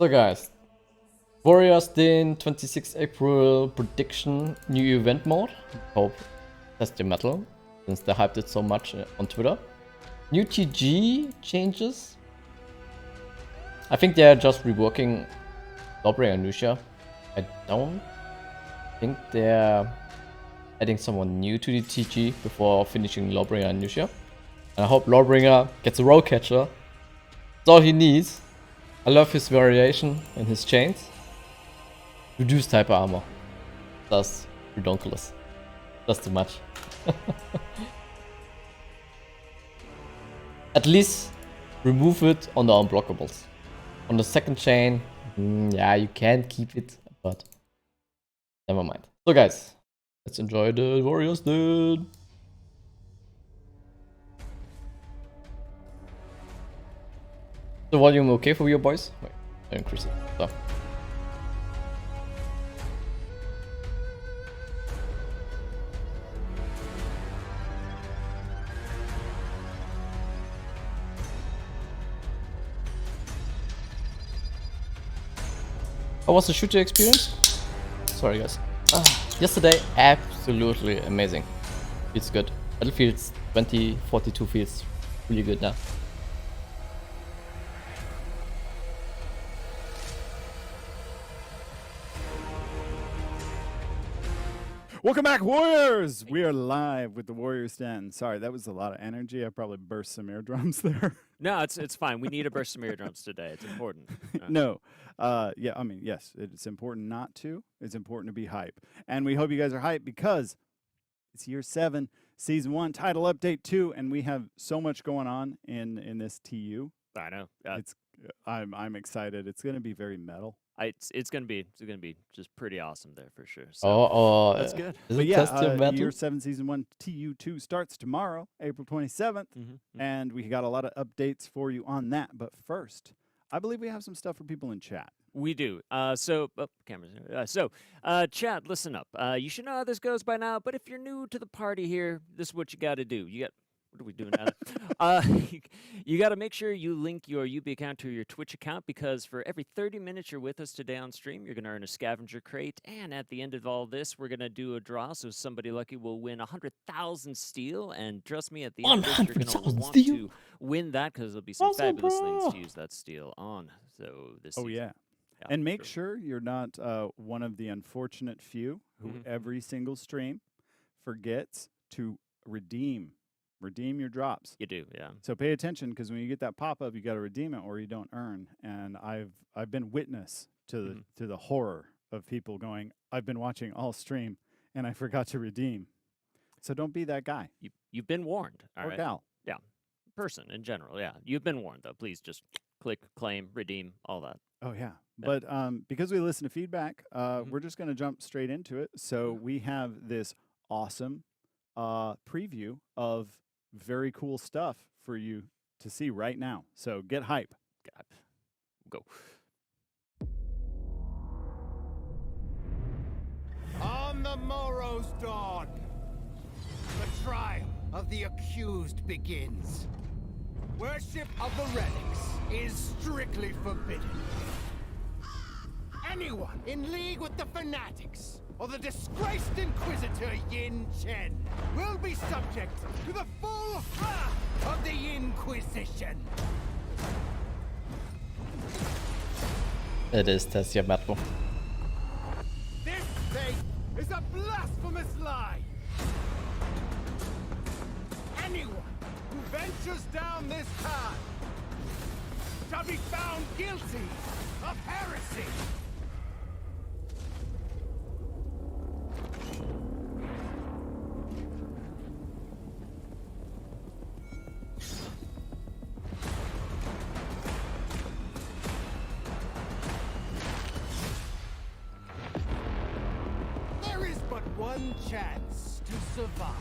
So guys, Warriors Din 26 April prediction, new event mode. Hope test your metal, since they hyped it so much on Twitter. New TG changes. I think they are just reworking Lawbringer and Nusha. I don't think they're adding someone new to the TG before finishing Lawbringer and Nusha. And I hope Lawbringer gets a roll catcher. That's all he needs. I love his variation and his chains. Reduced hyper armor. That's ridiculous. That's too much. At least remove it on the unblockables. On the second chain, yeah, you can keep it, but never mind. So guys, let's enjoy the Warriors dude. The volume okay for you boys? Wait, I increase it. So. How was the shooter experience? Sorry guys. Yesterday, absolutely amazing. Feels good. Battlefield 2042 feels really good now. Welcome back, Warriors! We are live with the Warriors Den. Sorry, that was a lot of energy. I probably burst some eardrums there. No, it's fine. We need to burst some eardrums today. It's important. No. Yeah, I mean, yes, it's important not to. It's important to be hype. And we hope you guys are hyped because it's year 7, season 1, title update 2, and we have so much going on in this TU. I know. I'm excited. It's going to be very metal. It's gonna be just pretty awesome there for sure. So that's good. But yeah, year 7, season 1, TU2 starts tomorrow, April 27th, and we got a lot of updates for you on that. But first, I believe we have some stuff for people in chat. We do. Cameras. Chat, listen up. You should know how this goes by now. But if you're new to the party here, this is what you got to do. What are we doing now? You got to make sure you link your UB account to your Twitch account, because for every 30 minutes you're with us today on stream, you're going to earn a scavenger crate. And at the end of all this, we're going to do a draw, so somebody lucky will win 100,000 steel. And trust me, at the end of this, you're going to want to win that, because there'll be some fabulous things to use that steel on. So this season. Yeah. And make sure you're not one of the unfortunate few who every single stream forgets to redeem your drops. You do, yeah. So pay attention, because when you get that pop-up, you got to redeem it or you don't earn. And I've been witness to the horror of people going, I've been watching all stream and I forgot to redeem. So don't be that guy. You've been warned. All right. Gal. Yeah. Person in general, yeah. You've been warned, though. Please just click, claim, redeem, all that. Oh, yeah. But because we listen to feedback, we're just going to jump straight into it. So we have this awesome preview of very cool stuff for you to see right now. So get hype. God. Go. On the morrow's dawn, the trial of the accused begins. Worship of the relics is strictly forbidden. Anyone in league with the fanatics or the disgraced Inquisitor Yin Chen will be subject to the full wrath of the Inquisition. It is test your metal. This faith is a blasphemous lie. Anyone who ventures down this path shall be found guilty of heresy. There is but one chance to survive.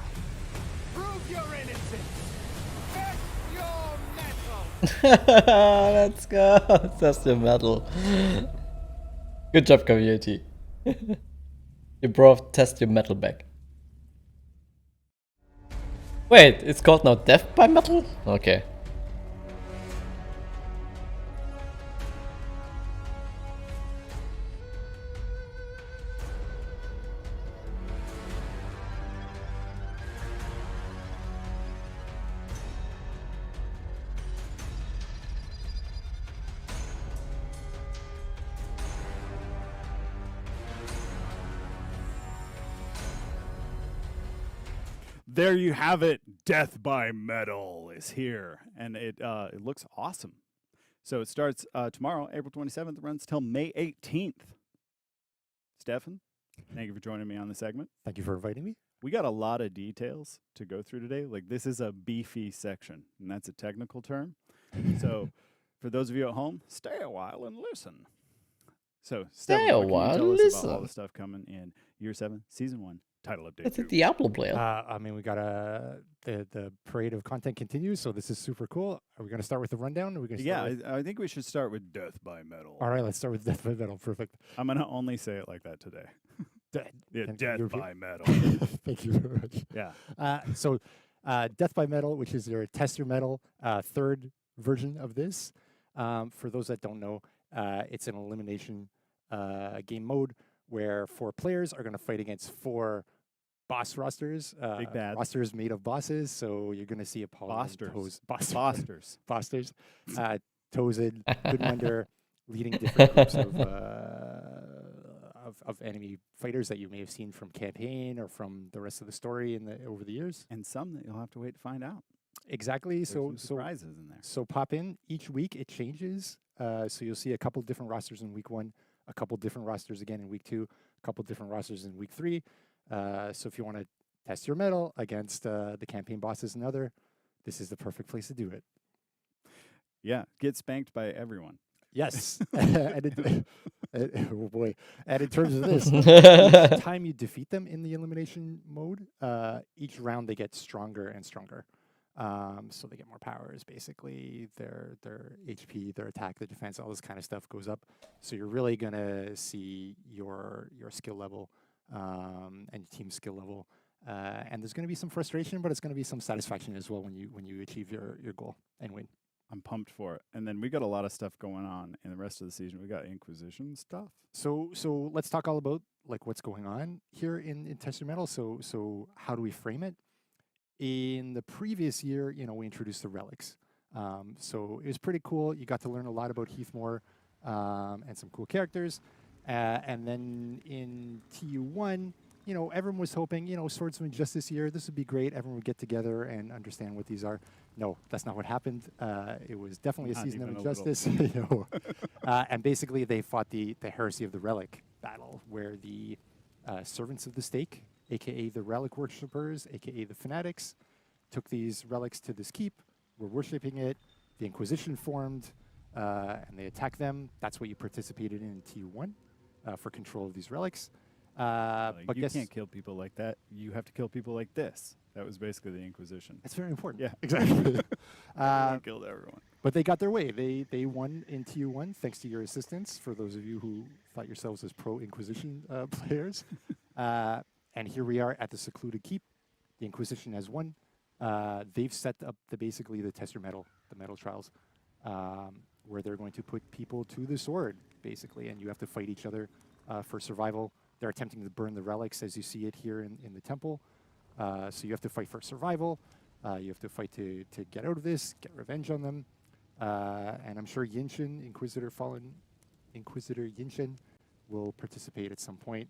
Prove your innocence. Test your metal. Let's go. Test your metal. Good job, community. You brought test your metal back. Wait, it's called now Death by Metal? Okay. there you have it. Death by Metal is here, and it looks awesome. So it starts tomorrow, April 27th, runs till May 18th. Stefan, thank you for joining me on the segment. Thank you for inviting me. We got a lot of details to go through today. Like, this is a beefy section, and that's a technical term. So for those of you at home, stay a while and listen. So, Stefan, what can you tell us about all the stuff coming in Year 7, Season 1, title update? That's a 2? Diablo player. I mean, we got the parade of content continues, so this is super cool. Are we going to start with the rundown? Are we going to Yeah, I think we should start with Death by Metal. All right, let's start with Death by Metal. Perfect. I'm going to only say it like that today. Yeah, Death by Metal. Thank you very much. Yeah. So Death by Metal, which is their tester metal, third version of this. For those that don't know, it's an elimination game mode where 4 players are going to fight against 4 boss rosters. Big bad. Rosters made of bosses, so you're going to see Apollo. Bosters. Bosters. Tozid, Goodwonder, leading different groups of enemy fighters that you may have seen from campaign or from the rest of the story over the years. And some that you'll have to wait to find out. Exactly. There's So some surprises in there. So pop in. Each week it changes. So you'll see a couple different rosters in week 1, a couple different rosters again in week 2, a couple different rosters in week 3. So if you want to test your metal against the campaign bosses and other, this is the perfect place to do it. Yeah, get spanked by everyone. Yes. Oh boy. And in terms of this, each time you defeat them in the elimination mode, each round they get stronger and stronger. So they get more powers, basically. Their HP, their attack, their defense, all this kind of stuff goes up. So you're really going to see your skill level and your team's skill level. And there's going to be some frustration, but it's going to be some satisfaction as well when you achieve your goal and win. I'm pumped for it. And then we got a lot of stuff going on in the rest of the season. We got Inquisition stuff. So let's talk all about like what's going on here in Tester Metal. So how do we frame it? In the previous year, we introduced the relics. So it was pretty cool. You got to learn a lot about Heathmore and some cool characters. And then in TU1, everyone was hoping, Swordsman Justice year, this would be great. Everyone would get together and understand what these are. No, that's not what happened. It was definitely a season of injustice. And basically, they fought the heresy of the relic battle, where the servants of the stake, a.k.a. the relic worshippers, a.k.a. the fanatics, took these relics to this keep, were worshipping it. The Inquisition formed, and they attacked them. That's what you participated in TU1 for control of these relics. But you can't kill people like that. You have to kill people like this. That was basically the Inquisition. That's very important. Yeah, exactly. Killed everyone. But they got their way. They won in TU1 thanks to your assistance. For those of you who thought yourselves as pro Inquisition players, and here we are at the secluded keep. The Inquisition has won. They've set up basically the tester metal, the metal trials, where they're going to put people to the sword, basically, and you have to fight each other for survival. They're attempting to burn the relics, as you see it here in the temple. So you have to fight for survival. You have to fight to get out of this, get revenge on them. And I'm sure Yinshin, fallen Inquisitor Yinshin, will participate at some point.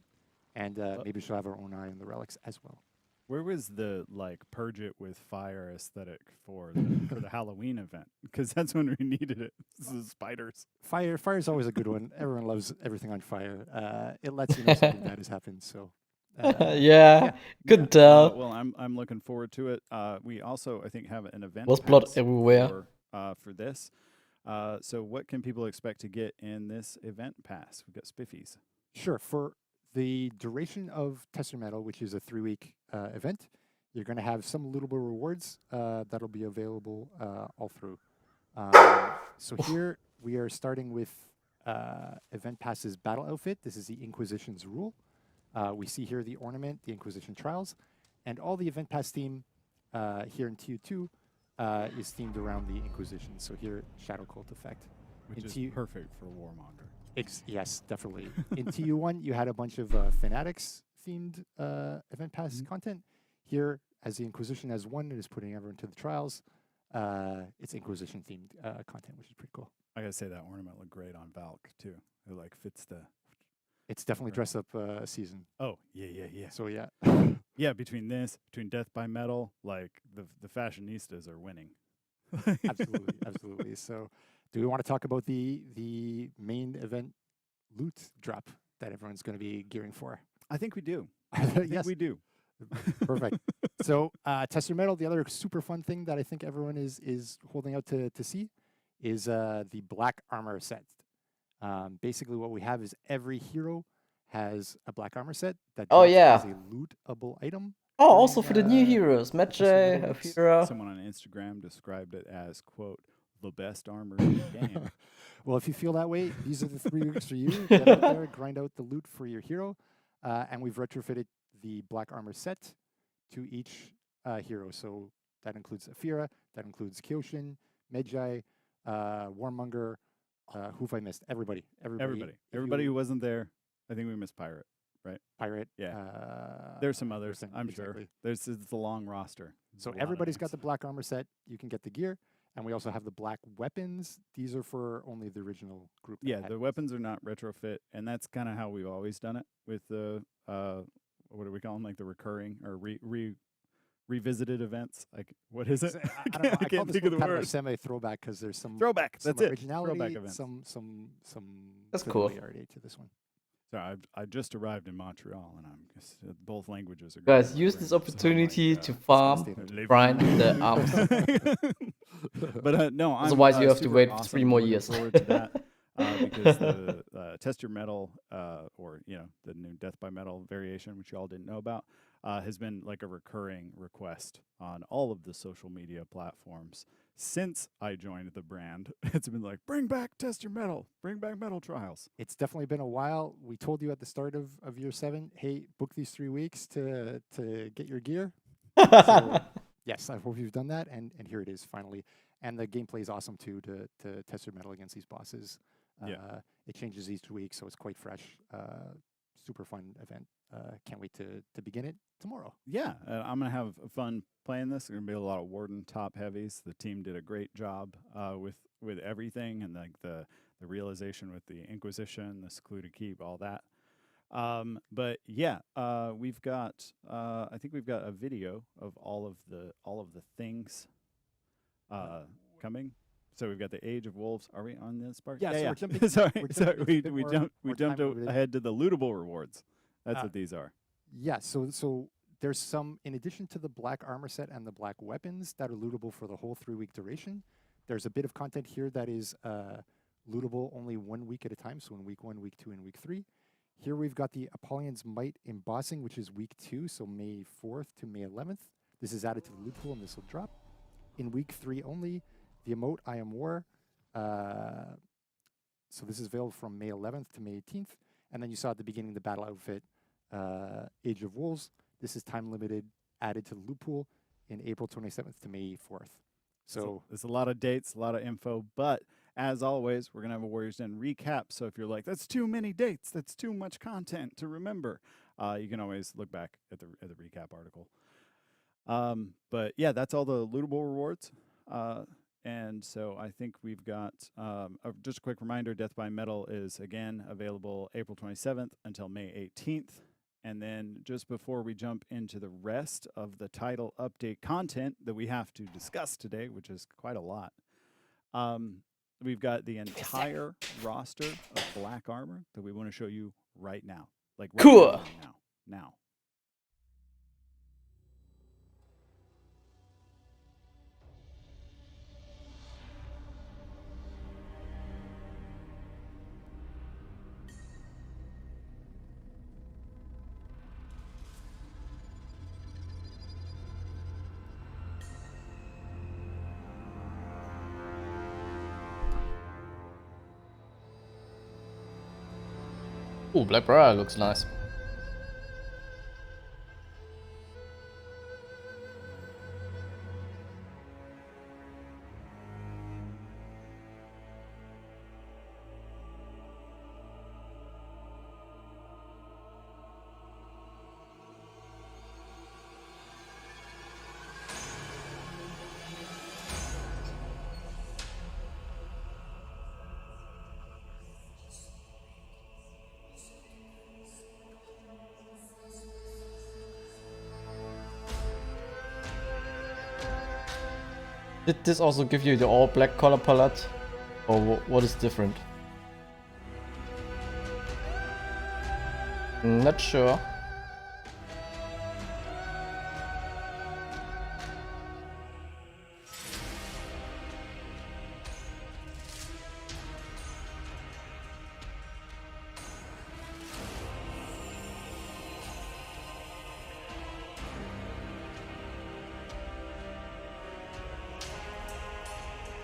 And maybe she'll have her own eye on the relics as well. Where was the purge it with fire aesthetic for the Halloween event? Because that's when we needed it. This is spiders. Fire's always a good one. Everyone loves everything on fire. It lets you know something bad has happened. So. Yeah, couldn't tell. Well, I'm looking forward to it. We also, I think, have an event. Was blood pass everywhere for this. So what can people expect to get in this event pass? We've got spiffies. Sure. For the duration of Tester Metal, which is a 3-week event, you're going to have some little bit of rewards that'll be available all through. So here we are starting with Event Pass's battle outfit. This is the Inquisition's rule. We see here the ornament, the Inquisition Trials, and all the Event Pass theme here in TU2 is themed around the Inquisition. So here, Shadow Cult effect. Which is perfect for Warmonger. Yes, definitely. In TU1, you had a bunch of Fanatics-themed Event Pass content. Here, as the Inquisition has one, it is putting everyone to the trials. It's Inquisition-themed content, which is pretty cool. I gotta say that ornament looked great on Valk too. It fits the. It's definitely dress up season. Oh yeah. So yeah. Yeah, between Death by Metal, like the fashionistas are winning. Absolutely, absolutely. So, do we want to talk about the main event loot drop that everyone's going to be gearing for? I think we do. I think Yes. we do. Perfect. So, Test Your Metal, the other super fun thing that I think everyone is holding out to see is the black armor set. Basically, what we have is every hero has a black armor set that Oh, drops yeah. as a lootable item. Oh, during, also for the new heroes, Test Your Medjay, Metal weeks. Afira. Someone on Instagram described it as, quote, the best armor in the game. Well, if you feel that way, these are the 3 weeks for you. Get out there, grind out the loot for your hero. And we've retrofitted the black armor set to each hero. So that includes Afira, that includes Kyoshin, Medjay, Warmonger. Who have I missed? Everybody. Everybody who wasn't there. I think we missed Pirate, right? Pirate. Yeah. There's some others, I'm sure. exactly. It's a long roster. So There's a lot of everybody's got names. the black armor set. You can get the gear. And we also have the black weapons. These are for only the original group. that Yeah, had the it. weapons are not retrofit, and that's kind of how we've always done it with the what do we call them? Like the recurring or revisited events. Like what is it? So, I don't know. I call can't this think of one the kind of a word. semi-throwback because there's some Throwback. some That's it. originality, Throwback events. some That's cool. familiarity to this one. So I just arrived in Montreal, and I'm just, both languages are. Guys, going use great, this so I'm opportunity like, to it's farm, stay there. grind the arms. But no, I'm, Otherwise, you have to super wait awesome. 3 more Looking years. forward to that because the Test Your Metal, or the new Death by Metal variation, which you all didn't know about, has been like a recurring request on all of the social media platforms since I joined the brand. It's been like, bring back Test Your Metal, bring back Metal Trials. It's definitely been a while. We told you at the start of year 7, hey, book these 3 weeks to get your gear. So, yes, I hope you've done that, and here it is finally. And the gameplay is awesome too to test your metal against these bosses. Yeah. It changes each week, so it's quite fresh. Super fun event. Can't wait to begin it tomorrow. Yeah, I'm gonna have fun playing this. There's gonna be a lot of Warden top heavies. The team did a great job with everything, and like the realization with the Inquisition, the secluded keep, all that. But yeah, we've got I think we've got a video of all of the things coming. So we've got the Age of Wolves. Are we on this part? Yeah, so we're jumping- sorry, we're sorry. jumping into a bit We more- jumped more time over there. ahead to the lootable rewards. That's Ah. what these are. Yeah, so there's some, in addition to the black armor set and the black weapons that are lootable for the whole 3-week duration, there's a bit of content here that is lootable only 1 week at a time, so in week 1, week 2, and week 3. Here we've got the Apollyon's Might embossing, which is week 2, so May 4th to May 11th. This is added to the loot pool, and this will drop. In week 3 only, the emote I Am War. So this is available from May 11th to May 18th. And then you saw at the beginning the battle outfit, Age of Wolves. This is time limited, added to the loot pool in April 27th to May 4th. So there's a lot of dates, a lot of info, but as always, we're gonna have a Warriors Den recap. So if you're like, that's too many dates, that's too much content to remember, you can always look back at the recap article. But yeah, that's all the lootable rewards. And so I think we've got just a quick reminder: Death by Metal is again available April 27th until May 18th. And then just before we jump into the rest of the title update content that we have to discuss today, which is quite a lot, we've got the entire roster of black armor that we want to show you right now. Like right Cool. Now. Ooh, Black Briar looks nice. Did this also give you the all black color palette? Or what is different? Not sure.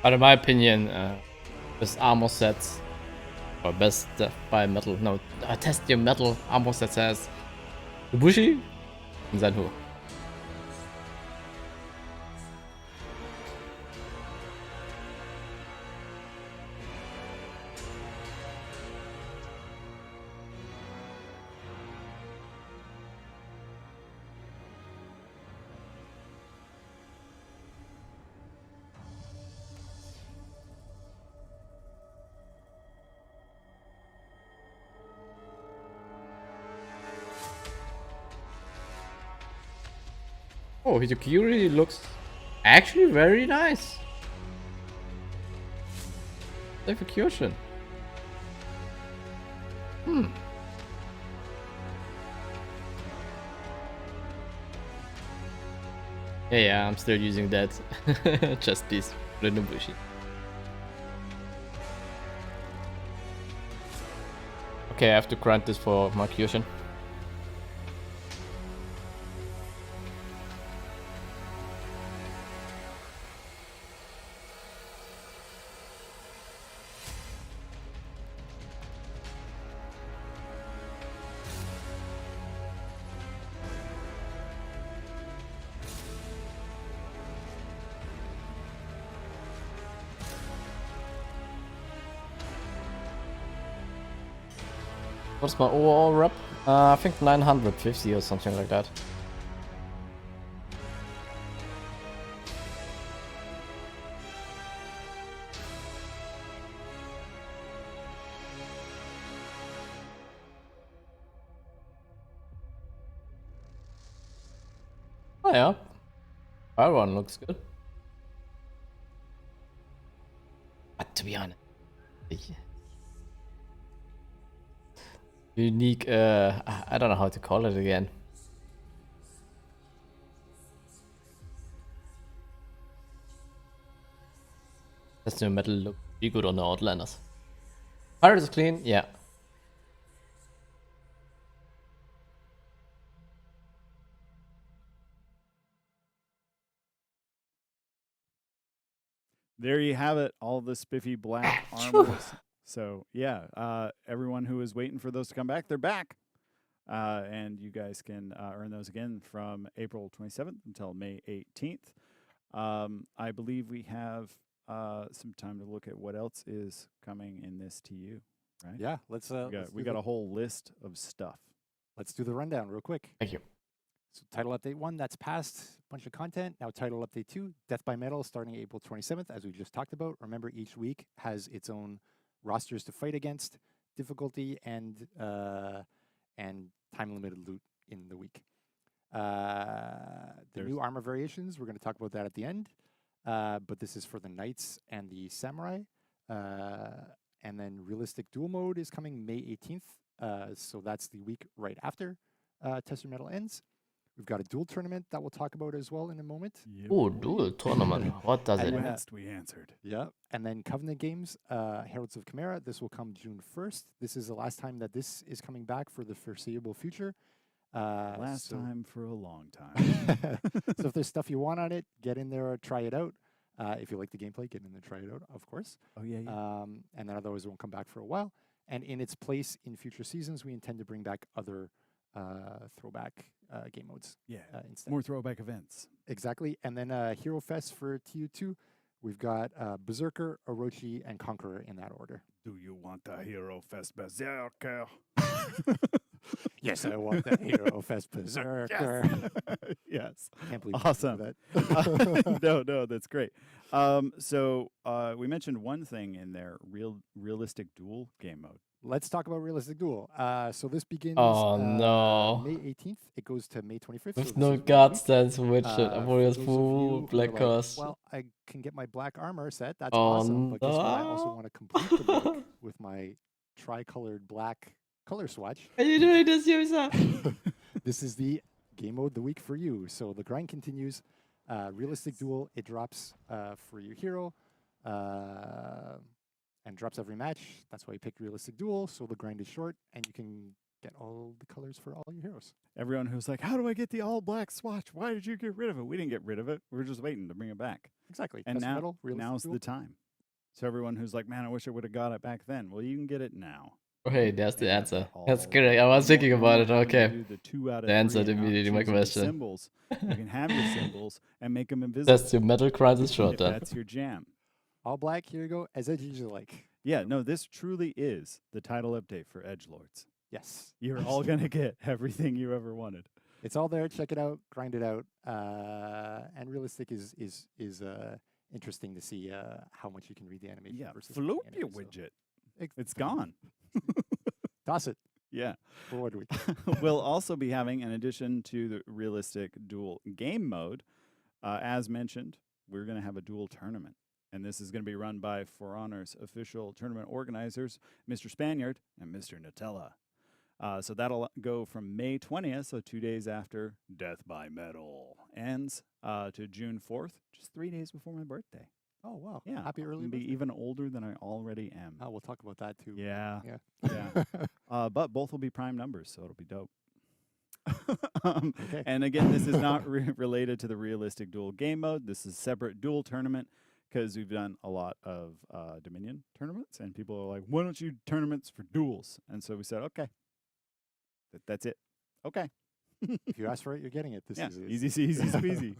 But in my opinion, best armor sets, or best death by metal, no, test your metal armor sets has Ibushi and Zenhu. Oh, Hidokiri looks actually very nice. Execution. Yeah, I'm still using that chest piece for the Nobushi. Okay, I have to grant this for my Kyoshin. What's my overall rep? I think 950 or something like that. Oh yeah, that one looks good. But to be honest, unique, I don't know how to call it again. That's the metal look be good on the Outlanders. Pirate is clean, yeah. There you have it, all the spiffy black armors. So yeah, everyone who is waiting for those to come back, they're back. And you guys can earn those again from April 27th until May 18th. I believe we have some time to look at what else is coming in this TU, right? Yeah, let's. We got a whole list of stuff. Let's do the rundown real quick. Thank you. So title update 1, that's passed. Bunch of content. Now title update 2, Death by Metal, starting April 27th, as we just talked about. Remember, each week has its own rosters to fight against, difficulty, and time limited loot in the week. The new armor variations, we're going to talk about that at the end. But this is for the Knights and the Samurai. And then realistic duel mode is coming May 18th. So that's the week right after Tester Metal ends. We've got a duel tournament that we'll talk about as well in a moment. Yep. Oh, duel tournament. What does it When mean? asked, we answered. Yeah. And then Covenant Games, Heralds of Chimera. This will come June 1st. This is the last time that this is coming back for the foreseeable future. Last time for a long time. So if there's stuff you want on it, get in there, try it out. If you like the gameplay, get in there, try it out, of course. Oh, yeah. And then otherwise it won't come back for a while. And in its place in future seasons, we intend to bring back other throwback game modes. Yeah. Instead. More throwback events. Exactly. And then Hero Fest for TU2, we've got Berserker, Orochi, and Conqueror in that order. Do you want the Hero Fest Berserker? Yes, I want that Hero Fest Berserker. Yes. Can't believe Awesome. that. No, that's great. So we mentioned one thing in there, realistic duel game mode. Let's talk about Realistic Duel. So this begins Oh, no. May 18th. It goes to May 25th. With so no this is 1 guts, week. then switch it. For Warriors those of full you who are black like, curse. well, I can get my black armor set. That's Oh, awesome. But guess what? I also no. want to complete the look with my tri-colored black color swatch. Are you doing this, user? This is the game mode of the week for you. So the grind continues. Realistic Duel, it drops for your hero and drops every match. That's why you picked Realistic Duel. So the grind is short and you can get all the colors for all your heroes. Everyone who's like, how do I get the all black swatch? Why did you get rid of it? We didn't get rid of it. We were just waiting to bring it back. Exactly. And Custom now, Metal, Realistic now's Duel. the time. So everyone who's like, man, I wish I would have got it back then. Well, you can get it now. Oh, hey, there's the And answer. all That's of correct. it. I was You thinking won't- about you it. won't have to Okay. do the 2 out of The answer 3 and not immediately my choosing the question. Symbols. You can have your symbols and make them invisible. That's your metal crisis shot if then. that's your jam. All black, here you go, as edgy as you like. Yeah, no, this truly is the title update for Edgelords. Yes. You're all going to get everything you ever wanted. It's all there. Check it out. Grind it out. And Realistic is interesting to see how much you can read the animation. Yeah, versus Flopia the anime, so widget. ex- It's gone. Toss it Yeah. for 1 week. We'll also be having, in addition to the realistic duel game mode, as mentioned, we're going to have a duel tournament. And this is going to be run by For Honor's official tournament organizers, Mr. Spaniard and Mr. Nutella. So that'll go from May 20th, so 2 days after Death by Metal ends, to June 4th, just 3 days before my birthday. Oh, wow. Yeah. Happy I'm early gonna be birthday. even older than I already am. Oh, we'll talk about that too. Yeah. Yeah. Yeah. But both will be prime numbers, so it'll be dope. Okay. And again, this is not related to the realistic duel game mode. This is a separate duel tournament because we've done a lot of Dominion tournaments, and people are like, why don't you do tournaments for duels? And so we said, okay, that's it. Okay. If you ask for it, you're getting it. This Yeah, is easy squeezy.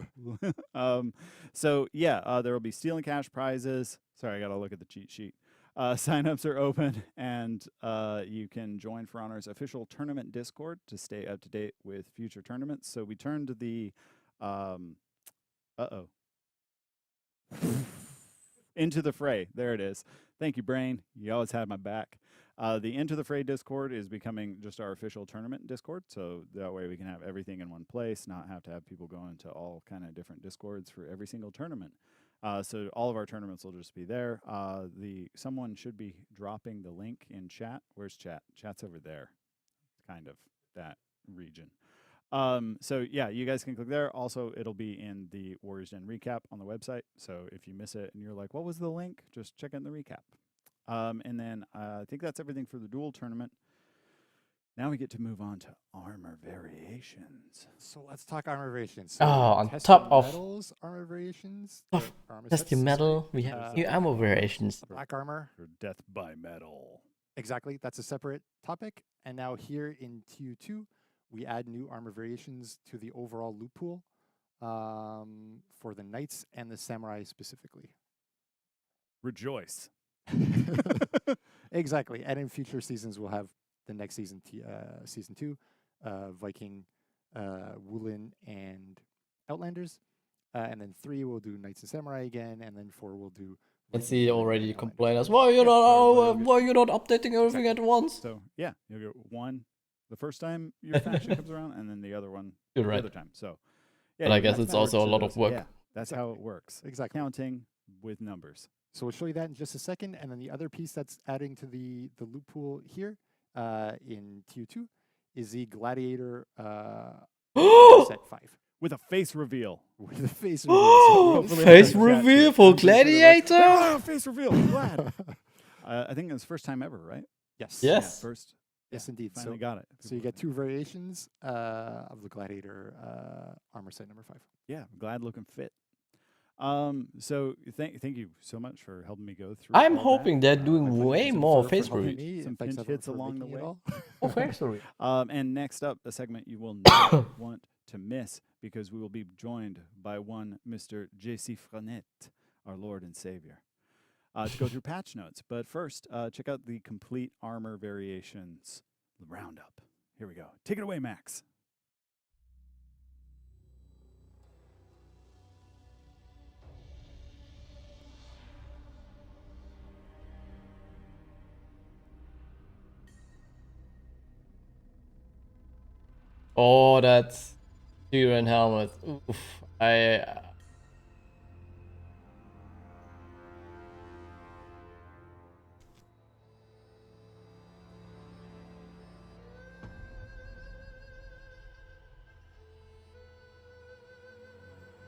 So yeah, there will be Steel and Cash prizes. Sorry, I got to look at the cheat sheet. Signups are open, and you can join For Honor's official tournament Discord to stay up to date with future tournaments. So we turned the Into the Fray. There it is. Thank you, Brain. You always had my back. The Into the Fray Discord is becoming just our official tournament Discord, so that way we can have everything in one place, not have to have people go into all kind of different Discords for every single tournament. So all of our tournaments will just be there. Someone should be dropping the link in chat. Where's chat? Chat's over there, kind of that region. So yeah, you guys can click there. Also, it'll be in the Warriors Den recap on the website. So if you miss it and you're like, what was the link? Just check it in the recap. And then I think that's everything for the duel tournament. Now we get to move on to armor variations. So let's talk armor variations. Oh, So on Tested top of- Metals armor variations. Of armor That's sets, the sorry. metal. We have new ammo variations. Black armor. For Death by Metal. Exactly. That's a separate topic. And now here in TU2, we add new armor variations to the overall loot pool for the Knights and the Samurai specifically. Rejoice. Exactly. And in future seasons, we'll have the next season, season 2, Viking, Woolen, and Outlanders. And then 3, we'll do Knights and Samurai again. And then 4, we'll do... And Viking, see Woolen, already and complain Outlanders. us. Why you're Yeah, not? so Why you're not updating everything at once? So yeah, you'll get one the first time your faction comes around, and then the other one You're the right. other time. So yeah, But I you guess have it's to also a work lot to of those. work. Yeah, that's how it works. Exactly. Counting with numbers. So we'll show you that in just a second. And then the other piece that's adding to the loot pool here in TU2 is the Gladiator set 5. With a face reveal. With the face reveal. So hopefully Face I can catch reveal it. for I'm just gonna like, Gladiator? "Ah, face reveal. I'm glad. I think it's first time ever, right? yes. Yes. Yeah, first. Yes, yeah, indeed. Finally So, got it. so you get 2 variations of the Gladiator armor set number 5. Yeah, I'm glad looking fit. So thank you so much for helping me go through. I'm all hoping that. they're doing My pleasure. way So more for face helping reveals. me, Some thanks pinch everyone hits for along the making it way. all. Oh, face reveal. And next up, a segment you will not want to miss because we will be joined by one Mr. J.C. Frenette, our Lord and Savior, to go through patch notes. But first, check out the complete armor variations roundup. Here we go. Take it away, Max. Oh, that's Tyrion helmet. Oof.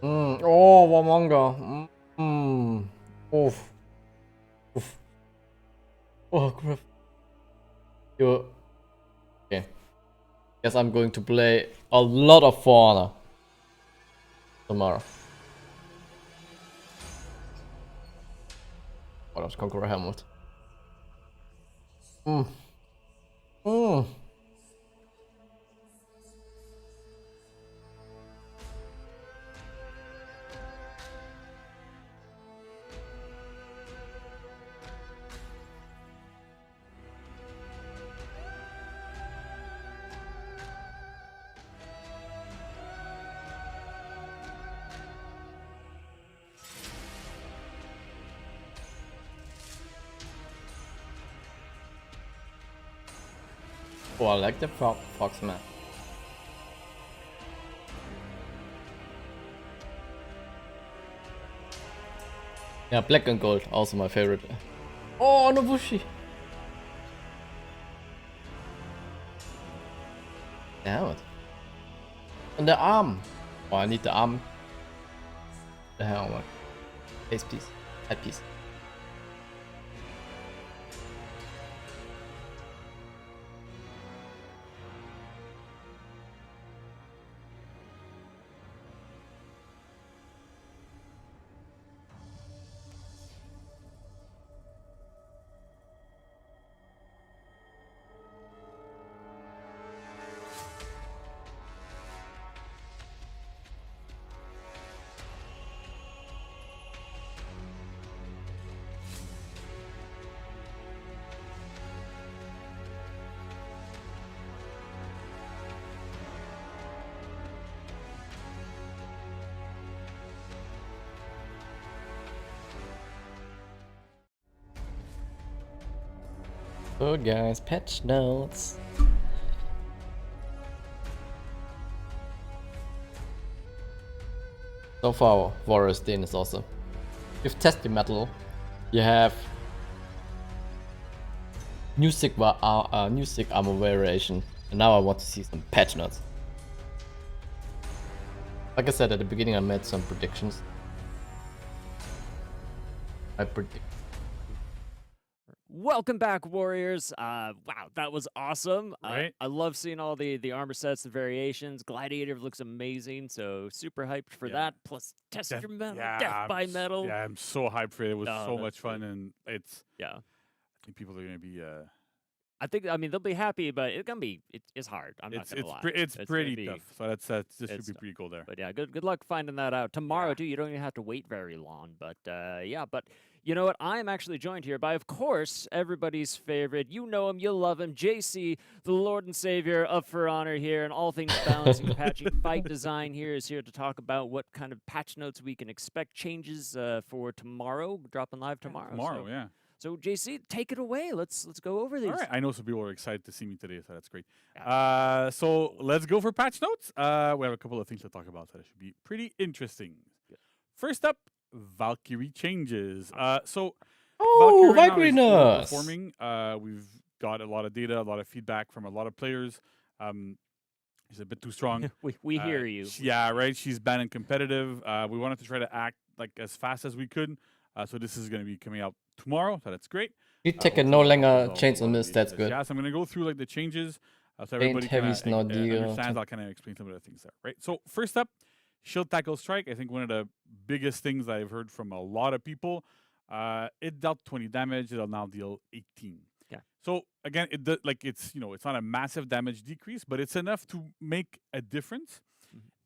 Oh, Warmonger. Oof. Oof. Oh, crap. You. Okay. Guess I'm going to play a lot of For Honor tomorrow. Oh, that's Conqueror helmet. Mm. Oh, I like the fox map. Yeah, black and gold, also my favorite. Oh, Nobushi! Damn it. And the arm! Oh, I need the arm. The helmet. Face piece. Head piece. So guys, patch notes. So far, Warriors Din is awesome. With Testy Metal, you have new sick armor variation, and now I want to see some patch notes. Like I said at the beginning, I made some predictions. I predict. Welcome back, Warriors. Wow, that was awesome. Right? I love seeing all the armor sets, the variations. Gladiator looks amazing, so super hyped for Yeah. that. Plus, test Death- your metal, yeah, death by metal. Yeah, I'm so hyped for it. It was Oh, so that's much fun, good. and it's. Yeah. I think people are gonna be. I mean, they'll be happy, but it's gonna be. It's hard. I'm not gonna lie. It's gonna pretty be- tough. So this it's should be tough. pretty cool there. But yeah, good luck finding that out tomorrow Yeah. too. You don't even have to wait very long. But yeah, but you know what? I am actually joined here by, of course, everybody's favorite. You know him, you love him, JC, the Lord and Savior of For Honor here, and all things balancing, patching, fight design here is here to talk about what kind of patch notes we can expect, changes for tomorrow, dropping live tomorrow. Tomorrow, so, yeah. So JC, take it away. Let's go over these. All right. I know some people are excited to see me today, so that's great. Yeah. So let's go for patch notes. We have a couple of things to talk about, so that should be pretty interesting. Good. First up, Valkyrie changes. So Oh, Valkyrie now Valkyrie is nerfs! overperforming. We've got a lot of data, a lot of feedback from a lot of players. She's a bit too strong. we hear you. Yeah, right. She's banned and competitive. We wanted to try to act like as fast as we could. So this is going to be coming out tomorrow. So that's great. You take a Hopefully no that longer resolves chains a lot on of this, the that's issues. good. Yeah, so I'm going to go through like the changes. So Ain't everybody heavy kind of deal. understands. I'll kind of explain some of the things there, right? So first up, shield tackle strike. I think one of the biggest things that I've heard from a lot of people. It dealt 20 damage. It'll now deal 18. Yeah. So again, it's it's not a massive damage decrease, but it's enough to make a difference.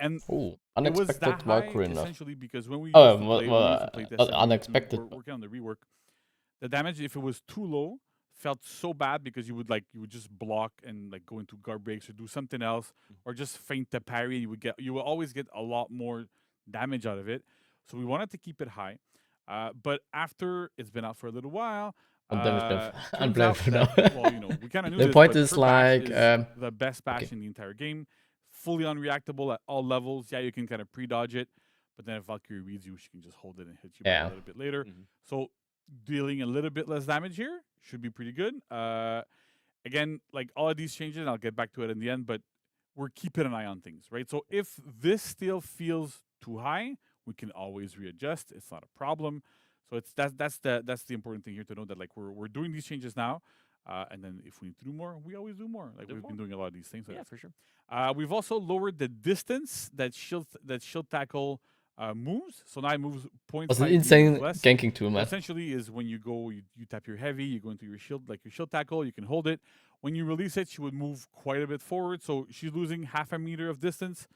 And Oh, it was unexpected that high Valkyrie nerf. essentially because when we Oh, used to well, play, well, we used to play test and we unexpected. were working on the rework, the damage if it was too low felt so bad because you would just block and like go into guard breaks or do something else, or just feint the parry. You will always get a lot more damage out of it. So we wanted to keep it high. But after it's been out for a little while, On damage nerf. turns out Unplayable now. that, well, we kind of knew The this, point but is her bash like, is the best bash okay. in the entire game, fully unreactable at all levels. Yeah, you can kind of pre-dodge it, but then if Valkyrie reads you, she can just hold it and hit you back a little bit later. So dealing a little bit less damage here should be pretty good. Again, like all of these changes, and I'll get back to it in the end, but we're keeping an eye on things, right? So if this still feels too high, we can always readjust. It's not a problem. So that's the important thing here to know, that like we're doing these changes now, and then if we need to do more, we always do more. Like we've been doing a lot of these things. So Yeah, for sure. We've also lowered the distance that shield tackle moves. So now it moves 0.5 was an meters insane less. ganking tool, So man. essentially is when you go, you tap your heavy, you go into your shield, like your shield tackle, you can hold it. When you release it, she would move quite a bit forward. So she's losing half a meter of distance.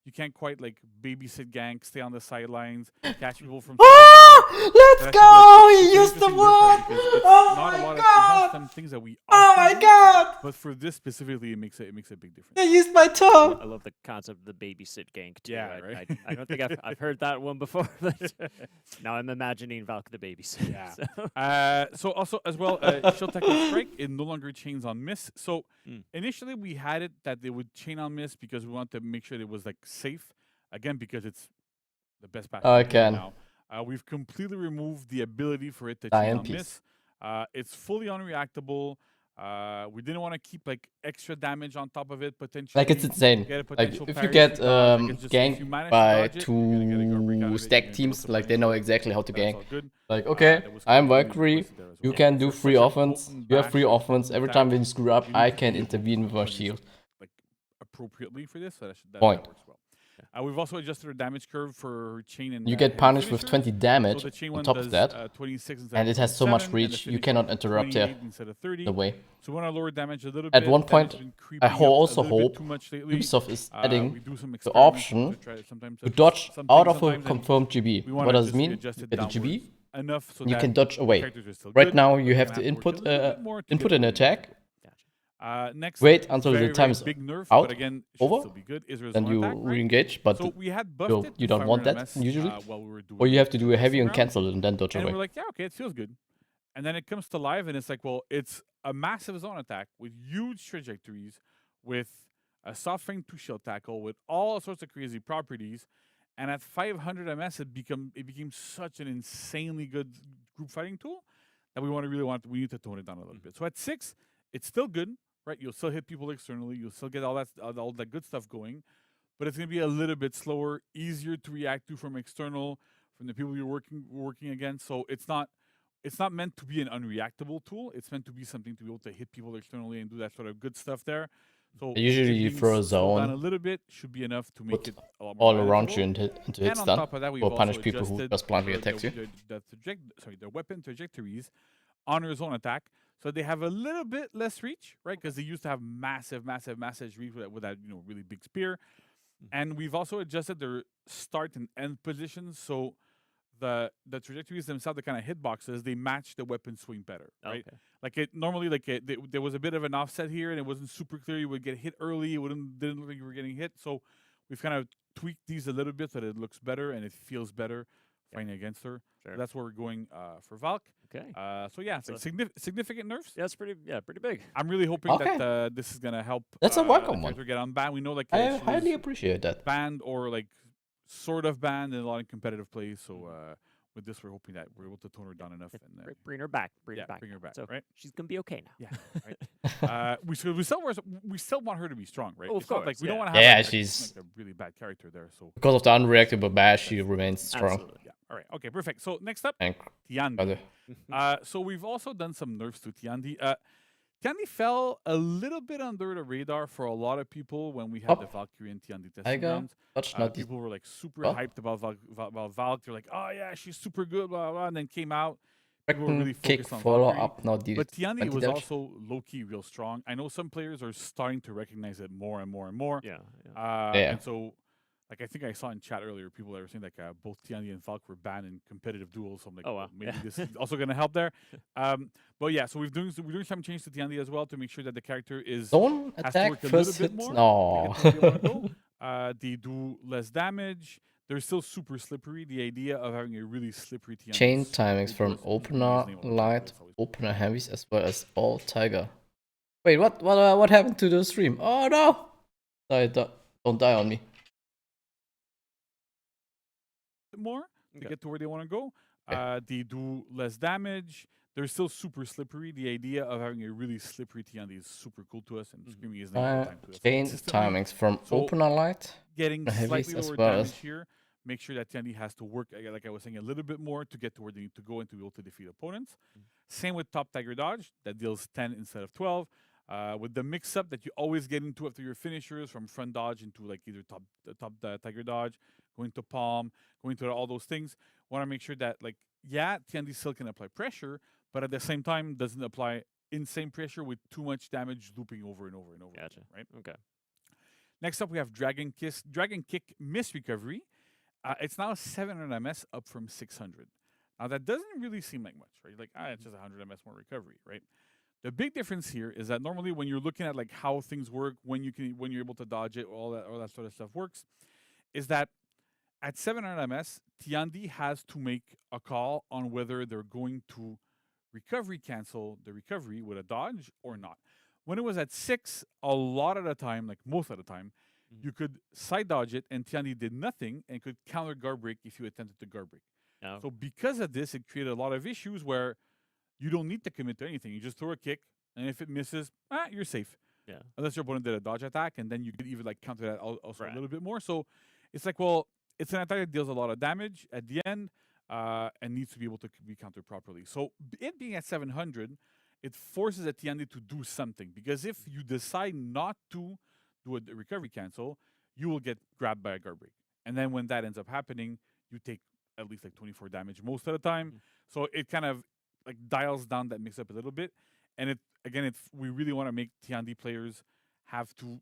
You can't quite like babysit gank, stay on the sidelines, catch people from. Let's That's go! like He used the interesting nerf word! because it's Oh not a my lot of, it's god! not some things that we Oh often my do, god! but for this specifically, it makes a big difference. I used my tongue! I love the concept of the babysit gank too. Yeah, right? I don't think I've heard that one before, but now I'm imagining Valk the babysit. Yeah. So. So also as well, shield tackle strike, it no longer chains on miss. So initially we had it that they would chain on miss because we wanted to make sure it was like safe. Again, because it's the best pass I in the game can. now. We've completely removed the ability for it to chain on Tiandi. miss. It's fully unreactable. We didn't want to keep like extra damage on top of it potentially. Like, it's insane. Get a Like, potential if you parry, get if you dodge, like, it's just if you ganked manage to by dodge it, you're gonna get a guard break out of it, you're stack gonna teams, build like, some they know range, exactly how to that's gank. all good. Like, okay, That was I'm completely Valkyrie, requested there as you well. can do For free such a offense, potent you have bash free and offense, potent every attack, time when you screw up, you I need to can be able to intervene with my punish shield. like appropriately for this, so that Point. works well. We've also adjusted our damage curve for her chain and You get heavy punished with finishers. 20 damage So the chain on one top does, of that, 26 instead and of it has so much 27, and the reach, you finish cannot one interrupt 28 her instead of 30. the way. So we want to lower damage a little At bit. one Damage point, has been I creeping up also a little hope bit too much lately. Ubisoft is We adding do some the experiments option to try sometimes to dodge some out things of a sometimes, and confirmed GB. we What want to does it just mean? readjust You it get a downwards GB, enough so and you that can dodge the away. characters are still Right good, now, but you we're have gonna to work a input little bit more to input get an where we need to attack, go. Next, wait until very, the time very is big nerf, out, but again, should over, still be good. Israel's then one you attack, right? re-engage, but So we had buffed you it to don't want 500 that MS, usually. while we were doing Or you have to the do a heavy testing and round. cancel it and then dodge And away. we're like, yeah, okay, it feels good. And then it comes to live, and it's like, well, it's a massive zone attack with huge trajectories, with a soft frame to shield tackle, with all sorts of crazy properties. And at 500 MS, it became such an insanely good group fighting tool that we we need to tone it down a little bit. So at 6, it's still good, right? You'll still hit people externally. You'll still get all that good stuff going, but it's gonna be a little bit slower, easier to react to from external, from the people you're working against. So it's not meant to be an unreactable tool. It's meant to be something to be able to hit people externally and do that sort of good stuff there. So Usually it you being throw a slowed down zone, a little bit should be enough to make put it a lot more all around manageable. you into And hit on stun, top of that, we've or also punish people who adjusted just blindly attacks you. the weapon trajectories on her zone attack, so they have a little bit less reach, right? Because they used to have massive reach with that really big spear. And we've also adjusted their start and end positions, so the trajectories themselves, the kind of hitboxes, they match the weapon swing better, right? Okay. Like it normally, there was a bit of an offset here, and it wasn't super clear. You would get hit early. Didn't look like you were getting hit. So we've kind of tweaked these a little bit so that it looks better and it feels better fighting against her. Sure. So that's where we're going for Valk. Okay. So yeah, it's like significant nerfs. Yeah, that's pretty big. I'm really hoping Okay. that this is gonna help. That's a welcome the one. character get on ban. We know like I she highly was appreciate that. banned or like sort of banned in a lot of competitive plays. So with this, we're hoping that we're able to tone her down enough and Bring her back. bring her back, So right? she's gonna be okay now. Yeah, right. We still want her to be strong, right? Oh, of It's not like course, we don't yeah. want to have Yeah, like, she's- like a really bad character there. So Because of the unreactable bash, she remains strong. Absolutely. yeah, all right, okay, perfect. So next up, And Tiandi. So we've also done some nerfs to Tiandi. Tiandi fell a little bit under the radar for a lot of people when we had the Valkyrie and Tiandi testing Tiger, rounds. touch not People were like super What? hyped about Valk. They're like, oh yeah, she's super good, blah, blah, blah. And then came out. People were really kick, focused on follow Valkyrie. up, not the But Tiandi was anti-dodge. also low-key real strong. I know some players are starting to recognize it more and more and more. Yeah. Yeah. And so like I think I saw in chat earlier people that were saying like both Tiandi and Valk were banned in competitive duels. So I'm like, Oh, wow. well, maybe Yeah. this is also going to help there. But yeah, so we're doing some change to Tiandi as well to make sure that the character is Zone has to attack work a little first bit hit. more No. to get to where they want to go. They do less damage. They're still super slippery. The idea of having a really slippery Tiandi Chain is timings from ridiculous. opener His name on the chat, light, that's always- opener heavies, as well as all tiger. Wait, what happened to the stream? Oh no! Don't die on me. more to Okay. get to where they want to go. Okay. They do less damage. They're still super slippery. The idea of having a really slippery Tiandi is super cool to us, and screaming his name all the time to us Chain consistently. timings from So, opener light, Getting opener heavies, slightly as lower well damage as here. Make sure that Tiandi has to work, like I was saying, a little bit more to get to where they need to go and to be able to defeat opponents. Same with top Tiger Dodge, that deals 10 instead of 12. With the mix-up that you always get into after your finishers, from front dodge into like either top Tiger Dodge, going to palm, going to all those things. Want to make sure that like, yeah, Tiandi still can apply pressure, but at the same time doesn't apply insane pressure with too much damage looping over and over and over. Gotcha. Again, right? Okay. Next up, we have Dragon Kick Miss Recovery. It's now 700 MS up from 600. Now that doesn't really seem like much, right? Like, it's just 100 MS more recovery, right? The big difference here is that normally when you're looking at like how things work, when you're able to dodge it, all that sort of stuff works, is that at 700 MS, Tiandi has to make a call on whether they're going to recovery cancel the recovery with a dodge or not. When it was at 6, a lot of the time, like most of the time, you could side dodge it and Tiandi did nothing and could counter guard break if you attempted to guard break. Oh. So because of this, it created a lot of issues where you don't need to commit to anything. You just throw a kick, and if it misses, you're safe. Yeah. Unless your opponent did a dodge attack, and then you could even like counter that also Right. a little bit more. So it's like, well, it's an attack that deals a lot of damage at the end, and needs to be able to be countered properly. So it being at 700, it forces a Tiandi to do something, because if you decide not to do a recovery cancel, you will get grabbed by a guard break. And then when that ends up happening, you take at least like 24 damage most of the time. So it kind of like dials down that mix up a little bit. And we really want to make Tiandi players have to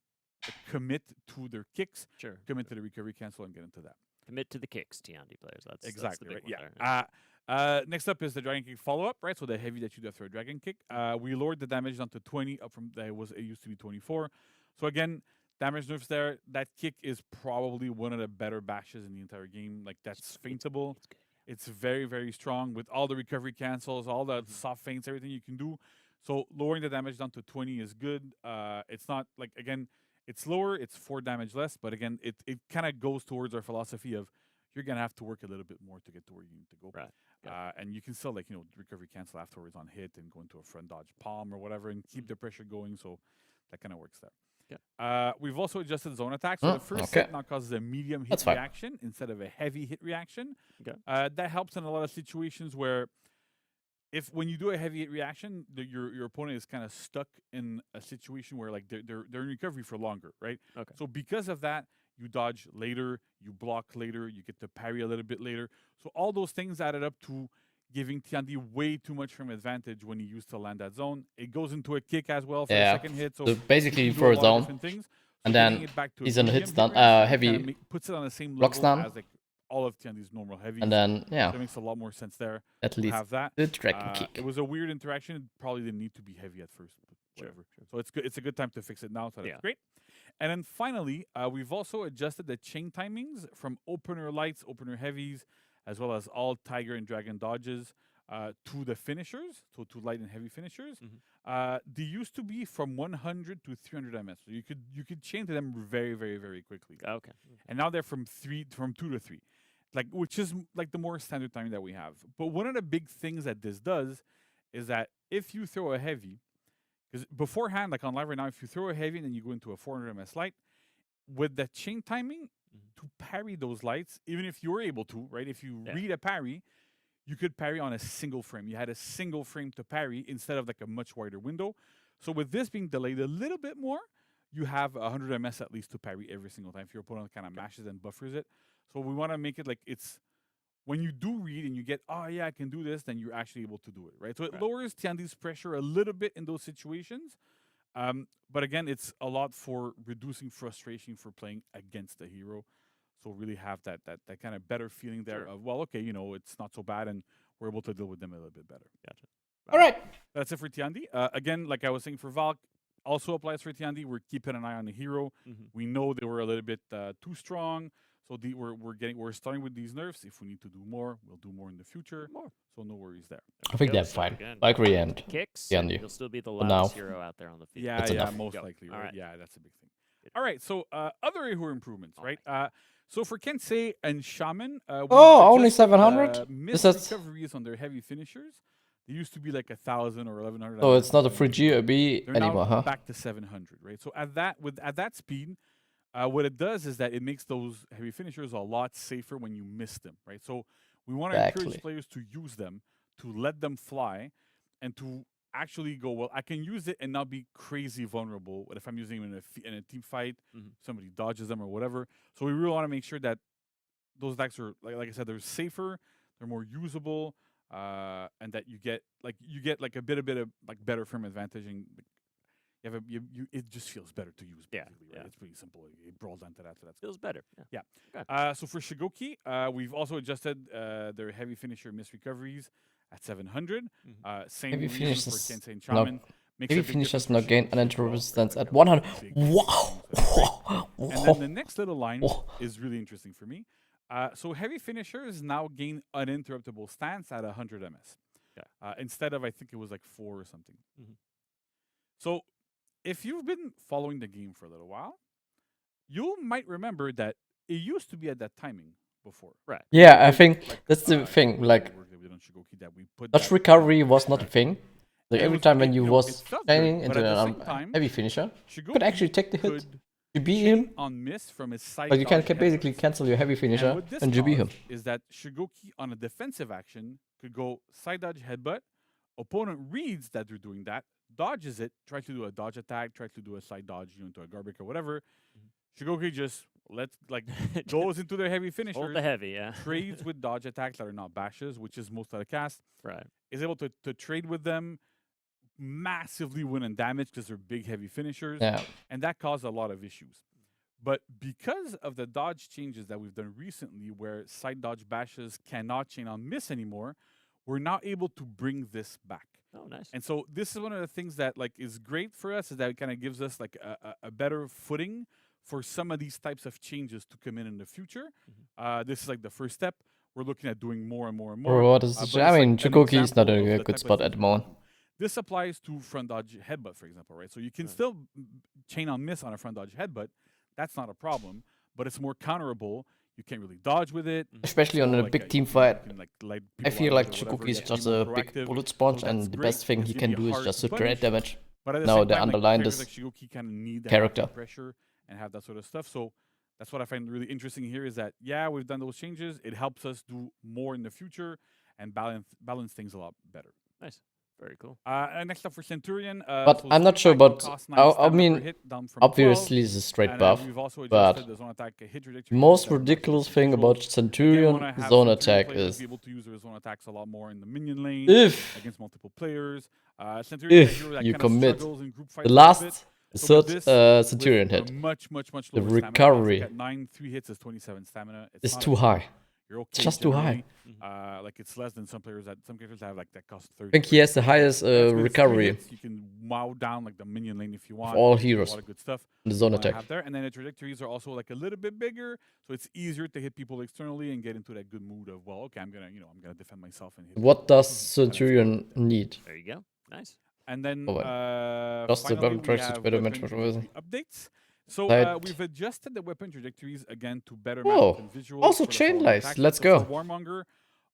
commit to their kicks, Sure. commit to the recovery cancel, and get into that. Commit to the kicks, Tiandi players. That's Exactly, the big right? one Yeah. there. Next up is the Dragon Kick follow-up, right? So the heavy that you do after a Dragon Kick. We lowered the damage down to 20, up from it used to be 24. So again, damage nerfs there. That kick is probably one of the better bashes in the entire game. Like, that's feintable. It's good. It's very, very strong with all the recovery cancels, all the soft feints, everything you can do. So lowering the damage down to 20 is good. It's not like, again, it's lower, it's 4 damage less, but again, it kind of goes towards our philosophy of you're going to have to work a little bit more to get to where you need to go. Right. And you can still, like, recovery cancel afterwards on hit and go into a front dodge palm or whatever and keep the pressure going. So that kind of works there. We've also adjusted zone attack. So the first hit now causes a medium hit reaction instead of a heavy hit reaction. Okay. That helps in a lot of situations where when you do a heavy hit reaction, your opponent is kind of stuck in a situation where like they're in recovery for longer, right? Okay. So because of that, you dodge later, you block later, you get to parry a little bit later. So all those things added up to giving Tiandi way too much from advantage when he used to land that zone. It goes into a kick as well for the second hit. So basically you can do for a a lot of zone, different things. So and getting then it back to he's a on a hit medium stun, reaction heavy kinda puts it on the same block level stun. as like all of Tiandi's normal heavies. And then, So it makes a lot more sense there. at least Have that. the Dragon Kick. It was a weird interaction. It probably didn't need to be heavy at first, but whatever. So it's good. It's a good time to fix it now. So that's great. And then finally, we've also adjusted the chain timings from opener lights, opener heavies, as well as all Tiger and Dragon dodges to the finishers, so to light and heavy finishers. They used to be from 100 to 300 MS. So you could chain to them very, very, very quickly. Okay. And now they're from 2 to 3. Like, which is like the more standard timing that we have. But one of the big things that this does is that if you throw a heavy, because beforehand, like on live right now, if you throw a heavy and then you go into a 400 MS light, with the chain timing to parry those lights, even if you were able to, right? If you read a parry, you could parry on a single frame. You had a single frame to parry instead of like a much wider window. So with this being delayed a little bit more, you have 100 MS at least to parry every single time if your opponent kind of mashes and buffers it. So we want to make it like it's when you do read and you get, oh yeah, I can do this, then you're actually able to do it, right? So it lowers Tiandi's pressure a little bit in those situations. But again, it's a lot for reducing frustration for playing against a hero. So really have that kind of better feeling there Sure. of, well, okay, you know, it's not so bad, and we're able to deal with them a little bit better. Gotcha. All right. That's it for Tiandi. Again, like I was saying for Valk, also applies for Tiandi. We're keeping an eye on the hero. We know they were a little bit too strong, so we're starting with these nerfs. If we need to do more, we'll do more in the future. More. So no worries there. I think Go, that's so fine. again, Valkyrie and kicks. Tiandi. You'll still be the For now. loudest hero out there on the field. Yeah, That's yeah, enough. most Go. likely, All right? right. Yeah, that's a big thing. All right, so other hero improvements, All right? So for Kensei and Shaman, we've only adjusted, 700? Missed Is that- recoveries on their heavy finishers. They used to be like 1,000 or 1,100. So it's not a free GOB They're anymore, now huh? back to 700, right? So at that speed, what it does is that it makes those heavy finishers a lot safer when you miss them, right? So we want to encourage Exactly. players to use them, to let them fly, and to actually go, well, I can use it and not be crazy vulnerable. But if I'm using them in a team fight, somebody dodges them or whatever. So we really want to make sure that those attacks are, like I said, they're safer, they're more usable, and that you get like a bit of like better firm advantage, and it just feels better to use. Yeah, Basically, right? yeah. It's pretty simple. It boils down to that. So that's Feels better. Yeah. so for Shigoki, we've also adjusted their heavy finisher miss recoveries at 700. Same Heavy reason finishes for Kensei and now- Shaman. Makes a Heavy big finishers difference now for gain Shigoki uninterrupted as well, resistance right? at Like 100. big Wow! things, right? And then the Wow! next little line Whoa. is really interesting for me. So heavy finishers now gain uninterruptible stance at 100 ms. Instead of, I think it was like 4 or something. So if you've been following the game for a little while, you might remember that it used to be at that timing before. Right. Yeah, I Like- think like, that's the thing. the Like, work that we did on Shigoki, that we put dodge that recovery was not a thing. Like And it every was- time when it- you you know, was it felt shining good, but into at the an same time, heavy finisher, you Shigoki could actually take the hit. could You beat chain him, on miss from his side. but you can dodge basically headbutts. cancel your heavy And finisher what this and you beat him. caused is that Shigoki on a defensive action could go side dodge headbutt. Opponent reads that they're doing that, dodges it, tries to do a dodge attack, tries to do a side dodge, into a garbage or whatever. Shigoki just goes into their heavy Hold finishers, the heavy, yeah. trades with dodge attacks that are not bashes, which is most of the cast. Right. Is able to trade with them, massively win in damage because they're big heavy finishers. Yeah. And that caused a lot of issues. But because of the dodge changes that we've done recently, where side dodge bashes cannot chain on miss anymore, we're now able to bring this back. Oh, nice. And so this is one of the things that is great for us, is that it kind of gives us like a better footing for some of these types of changes to come in the future. This is like the first step. We're looking at doing more and more and more. Or what is but it? it's I mean, like an Shigoki is not example of a the good type of spot things at the we can moment. do. This applies to front dodge headbutt, for example, right? So you can still chain on miss on a front dodge headbutt. That's not a problem, but it's more counterable. You can't really dodge with it. Especially on So, a like, big team you fight. can, light I people feel out like or whatever. Shigoki You is have to be just more a big proactive. bullet sponge, So and that's the great. best thing It's he gonna can be do is hard just to to generate punish. damage. But at the No, same the time, underline players this like Shigoki kind of need that character. pressure and have that sort of stuff. So that's what I find really interesting here, is that we've done those changes. It helps us do more in the future and balance things a lot better. Nice. Very cool. And next up for Centurion, But so I'm not zone sure attack about. costs 9 I stamina per mean, hit, down from 12, obviously it's a straight and, buff. we've also but adjusted the zone attack hit trajectory. Most that are much ridiculous less thing visual. about Again, Centurion wanna have zone Centurion attack players is be able to use their zone attacks a lot more in the minion lane if against multiple players. Centurion is a hero that you kinda commit struggles in group fights the a little bit. last So with third this, Centurion with a hit much lower the stamina cost, recovery like at 9, 3 hits is 27 stamina. It's is not too a high. You're okay It's just too high. generally. Like it's less than some characters have that cost 30. I think he has the highest That's good. It's 3 recovery hits. You can mow down like the minion lane if you want. all There's a heroes lot of good stuff. in the zone you wanna attack. have there. And then the trajectories are also like a little bit bigger, so it's easier to hit people externally and get into that good mood of, well, okay, I'm gonna defend myself and hit. What people. does Centurion need? There you go. Nice. And then Oh, well. Just the finally, weapon we trajectory have better weapon match for trajectory updates. So Light. we've adjusted the weapon trajectories again to better Oh, match the visuals. also for the chain following lights. attacks. Let's So go. For Warmonger,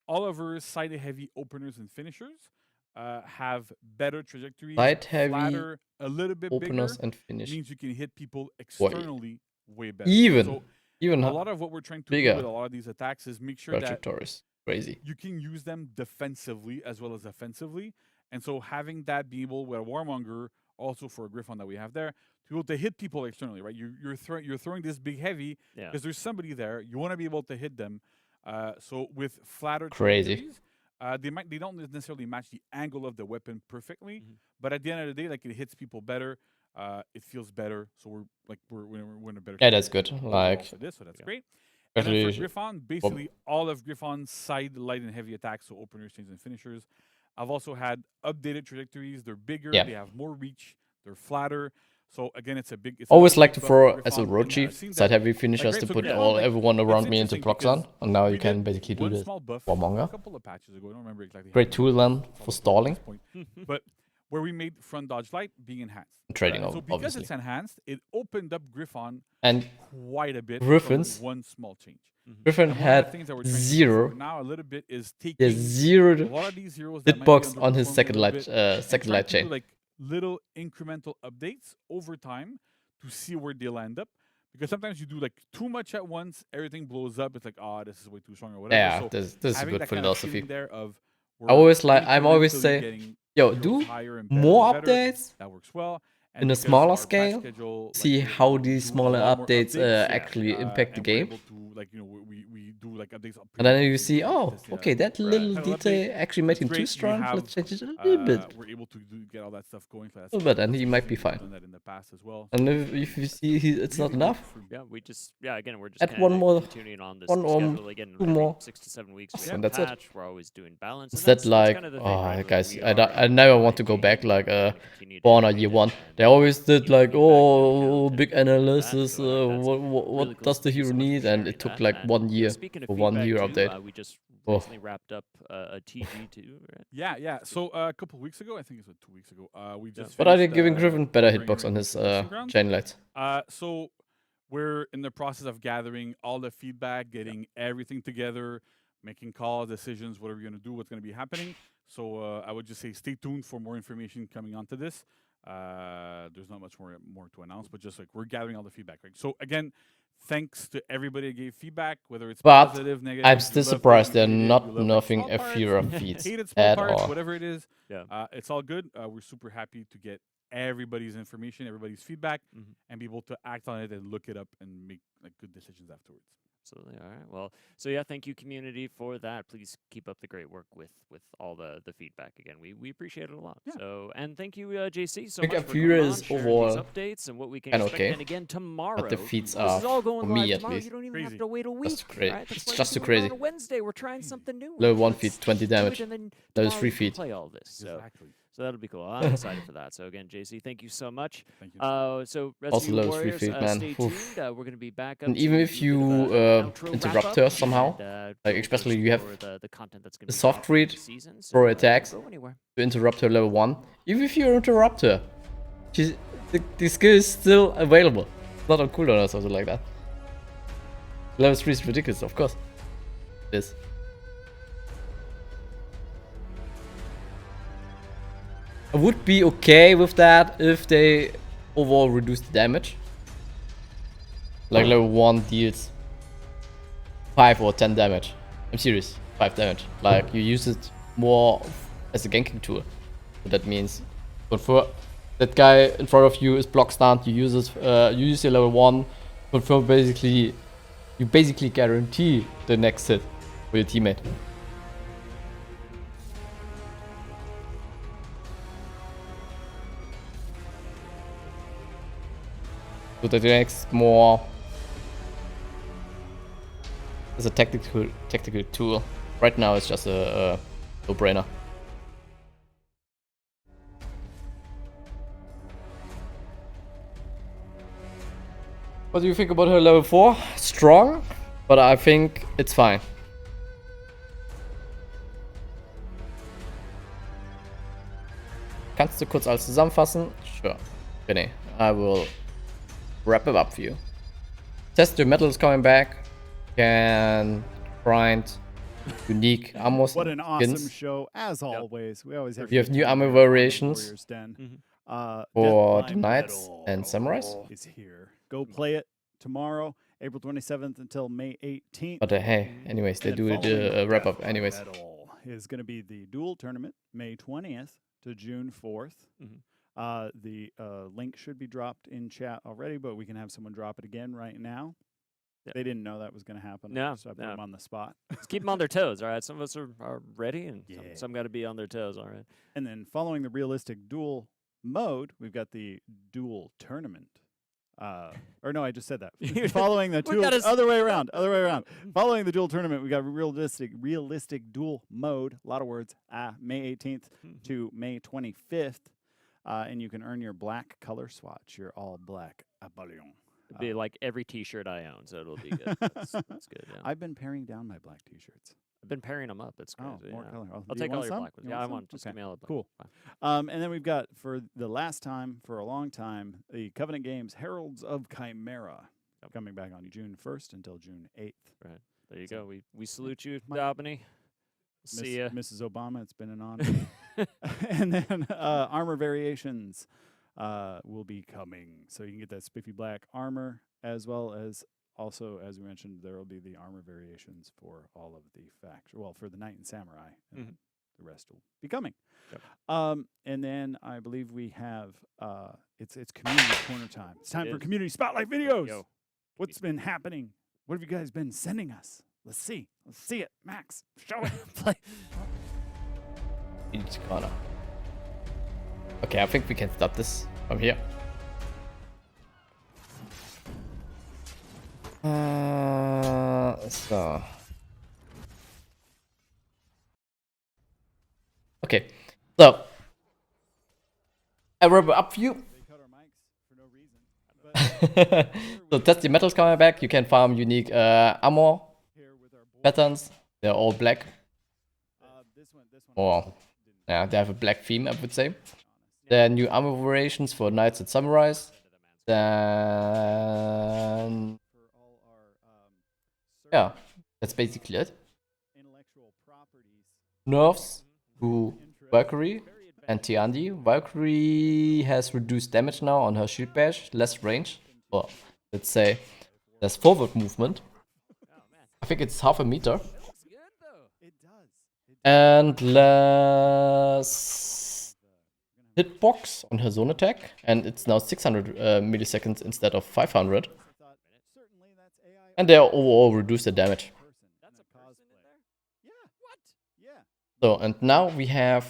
all of our side heavy openers and finishers have better trajectories. Side heavy flatter, a little bit Openers bigger, and finish. means you can hit people externally way better. Even So even a lot of what we're trying to bigger do with a lot of these attacks is make sure that trajectories. Crazy. you can use them defensively as well as offensively. And so having that be able with a Warmonger, also for a Griffon that we have there, to be able to hit people externally, right? You're throwing this big heavy Yeah. because there's somebody there. You want to be able to hit them. So with flatter Crazy. trajectories, they don't necessarily match the angle of the weapon perfectly, but at the end of the day, like it hits people better. It feels better. So we're in a better. Yeah, that's good. overall Like for this, so that's Yeah. great. And then for Especially Griffon, basically all of Griffon's side, light, and heavy attacks, so openers, chains, and finishers. I've also had updated trajectories. They're bigger, Yeah. they have more reach, they're flatter. So again, it's a big. It's always another like big to buff throw for as a Griffon, road and chief I've seen side that. heavy finishers Right, to so put Griffon, everyone it's around me into interesting procs on, because and now you we can did basically do one this small buff for a manga. couple of patches ago. I don't remember exactly. how Great many, tool then it's for probably stalling. at this point. But where we made front dodge light being enhanced. Trading, So because obviously. it's enhanced, it opened up Griffon And quite a bit Griffin's- from one small change. Griffin And one of the had things that we're trying to do zero. for now a little bit is He taking has zero a lot of these heroes that might be hitbox on his underperforming a second little light bit and second trying light to do chain. like little incremental updates over time to see where they'll end up. Because sometimes you do like too much at once, everything blows up. It's like, oh, this is way too strong or whatever. Yeah, So this is a having good that kind of philosophy. feeling there of I always we're I'm always incrementally say, getting yo, heroes do higher and better more and better. updates That works well. And in a because smaller our patch scale. schedule, like, See we're how able to these do a smaller lot more updates updates, actually impact the and we're game. able to, like, we do like updates. And then you periodically see, to oh, test, okay, that right, little title detail update. actually made It's him too great. We strong. have, Let's change it a little bit. we're able to get all that stuff going. So that's But then he that's might be amazing. fine. We've done that in the past as well. And if you see it's not Really enough, good for- Yeah, we just again we're just Add kinda one more- continuing on this one or schedule again. two Every more. 6 to 7 weeks, Awesome, we have a that's it. patch. We're always doing balance. is And that like, kind of the thing, right? Like, guys, we I are never want to go changing back like and we're gonna continue to Born or innovate Year it One. and They always did keep like, feedback into oh, account big and that, analysis, so that's what really cool. does the Thank you hero so much for need, and sharing it took that. like And, 1 year speaking of for 1 year feedback, too, update. we just Oh. recently wrapped up a TG too, right? Yeah. So a couple weeks ago, I think it was 2 weeks ago, we just. But are they finished, giving Griffin better Bring hitbox on Ring his Testing Grounds. chain lights? So we're in the process of gathering all the feedback, getting everything together, making calls, decisions, what are we going to do, what's going to be happening. So I would just say stay tuned for more information coming onto this. There's not much more to announce, but just like we're gathering all the feedback. Right. So again, thanks to everybody that gave feedback, whether it's But positive, negative. I'm you still loved it, surprised you they're hated it, not you loved, like, nerfing small parts, Afura feats hated small at parts, all. whatever it is. Yeah. It's all good. We're super happy to get everybody's information, everybody's feedback, and be able to act on it and look it up and make like good decisions afterwards. Absolutely. All right. Well, so yeah, thank you, community, for that. Please keep up the great work with all the feedback. Again, we appreciate it a lot. Yeah. So, and thank you, JC, so I think much for Afura coming is on, sharing overall these updates and what we can kinda expect. okay, And again, tomorrow, But the feats this are, is all going for live me at tomorrow. least, You don't even have Crazy. to wait a week. That's great. Right? That's It's why just we're too doing it crazy. On a Wednesday, we're trying something new. Level right? 1 Let's feat, 20 do it, damage. and then Level tomorrow 3 we can feat. play all this. So, Exactly. so that'll be cool. I'm excited for that. So again, JC, thank you so much. Thank you. So rest Also of you level 3 warriors, feat, man. stay Oof. tuned. We're gonna be back up. And to even do if a bit you of an outro interrupt wrap-up her somehow, and, like go especially first you have for the content that's gonna the be soft dropping read this season. So, for don't attacks go anywhere. to interrupt her level 1, even if you interrupt her, the skill is still available. It's not on cooldown or something like that. Level 3 is ridiculous, of course. It is. I would be okay with that if they overall reduce the damage. Like level 1 deals 5 or 10 damage. I'm serious, 5 damage. Like you use it more as a ganking tool. So that means confirm that guy in front of you is block stunned, you use it, you use your level 1, confirm basically, you basically guarantee the next hit for your teammate. So that makes more as a tactical tool. Right now it's just a no-brainer. What do you think about her level 4? Strong, but I think it's fine. Kannst du kurz alles zusammenfassen? Sure. René, I will wrap it up for you. Test your metal is coming back. Can grind unique armor What an awesome skins show, as always. We always have. You have good new time armor here on the variations. Warriors Den. for Death the by knights Metal and samurais. is here. Go play it tomorrow, April 27th until May 18th. But hey, anyways, they And do following the wrap Death up by anyways. Metal is going to be the duel tournament, May 20th to June 4th. The link should be dropped in chat already, but we can have someone drop it again right now. Yeah. They didn't know that was going to happen. No, so I put no. them on the spot. Let's keep them on their toes, all right? Some of us are ready, and Yeah. some got to be on their toes, all right? And then following the realistic duel mode, we've got the duel tournament Or no, I just said that. You- Following the We dual, gotta other way around, other way around. Following the dual tournament, we got realistic dual mode. A lot of words. May 18th to May 25th, and you can earn your black color swatch. Your all black Apollyon. It'd be like every T-shirt I own, so it'll be good. That's good. Yeah. I've been paring down my black T-shirts. I've been pairing them up. It's Oh, crazy. more yeah. color. Oh, I'll do you take want all your some? black ones. You Yeah, want I some? want. Just give Okay, me all the black. cool. Fine. And then we've got, for the last time, for a long time, the Covenant Games Heralds of Chimera Yep. coming back on June 1st until June 8th. Right. There you So- go. We salute you, My- Dabney. See ya. Mrs. Obama, it's been an honor. And then armor variations will be coming. So you can get that spiffy black armor, as well as also, as we mentioned, there will be the armor variations for all of the faction. Well, for the Knight and Samurai, and Mhm. then the rest will be coming. Yep. And then I believe we have it's community corner time. It's time It for is. community spotlight videos. Yo. What's been happening? What have you guys been sending us? Let's see. Let's see it. Max, show it. Play. Each corner. Okay, I think we can stop this from here. So. Okay, so I wrap it up for you. They cut our mics for no reason. But So test the metals coming back. You can farm unique armor here with our boy, patterns. They're all black. this one Or didn't yeah, they have a black theme, I would say. be honest. There are new armor variations for knights and samurais. Then For all our yeah, that's basically it. intellectual properties. Nerfs to interest. Valkyrie and Tiandi. Valkyrie has reduced damage now on her shield bash, less range. Or let's say there's forward movement. I think it's half a meter. Looks good though. It does. And less hitbox on her zone attack. And it's now 600 milliseconds instead of 500. I thought certainly that's AI. And they overall reduce the damage. person That's in a person in cosplay. there. Yeah. What? Yeah. So, and now we have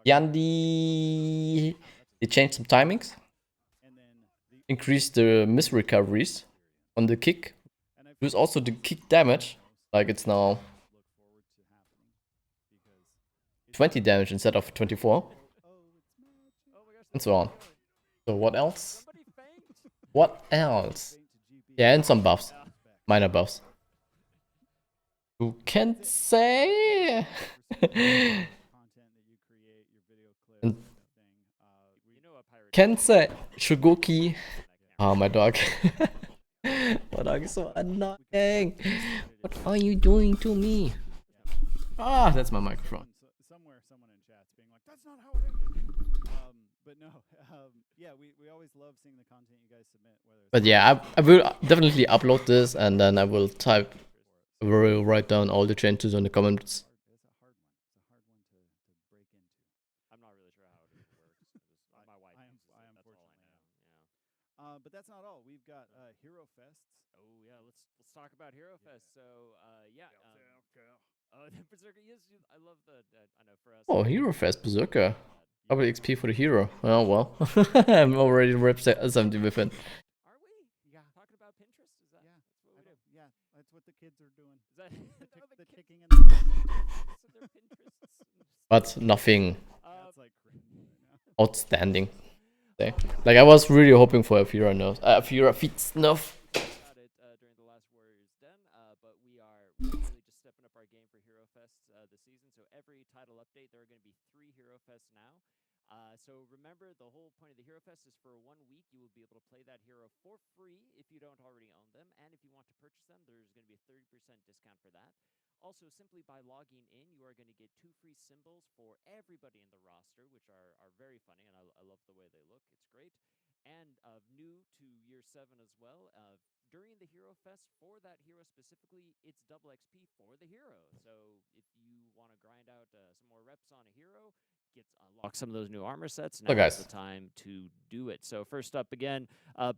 Tiandi. They changed some timings, And then the increased the miss recoveries on the kick. and I Use also the kick damage, like it's now look forward to happening because 20 damage instead of 24, oh, it's magic. Oh my gosh. and so on. So what else? Somebody faint. What else? Yeah, and some buffs, minor buffs. You can't say. Content that you create, your video clip And- thing. You know a pirate. Can't say. Shugoki. Oh, my dog. My dog is so annoying. What are you doing to me? Ah, that's my microphone. Somewhere, someone in chat's being like, "That's not how it is." But no, yeah, we always love seeing the content you guys submit. Whether it's But yeah, I will definitely upload this and then I will write down all the changes in the comments. it's a hard one. It's a hard one to break into. I'm not really sure how it works. My wife. I am- uses it, I that's all unfortunately know. am. Yeah. But that's not all. We've got Hero Fests. Oh yeah. Let's talk about Hero Fest. So yeah. Oh, the Berserker. Yes, I love the. I know for us. Oh, Hero Fest Berserker. Double XP for the hero. Oh well. I'm already rep 70 with it. Are we? Yeah. Talking about Pinterest? Is that? Yeah. That's what we do. Yeah, that's what the kids are doing. Is that? The, the kids? kicking and the So they're Pinterests. But nothing That's like cringe right now. outstanding. Say. Like I was really hoping for a Fira nerf. Fira feats nerf. About it during the last Warriors Den, but we are really just stepping up our game for Hero Fest this season. So every title update, there are going to be 3 Hero Fests now. So remember, the whole point of the Hero Fest is for 1 week, you will be able to play that hero for free if you don't already own them. And if you want to purchase them, there's going to be a 30% discount for that. Also, simply by logging in, you are going to get 2 free symbols for everybody in the roster, which are very funny, and I love the way they look. It's great. And new to year 7 as well, during the Hero Fest, for that hero specifically, it's double XP for the hero. So if you want to grind out some more reps on a hero, unlock some of those new armor sets, now guys. is the time to do it. So first up again,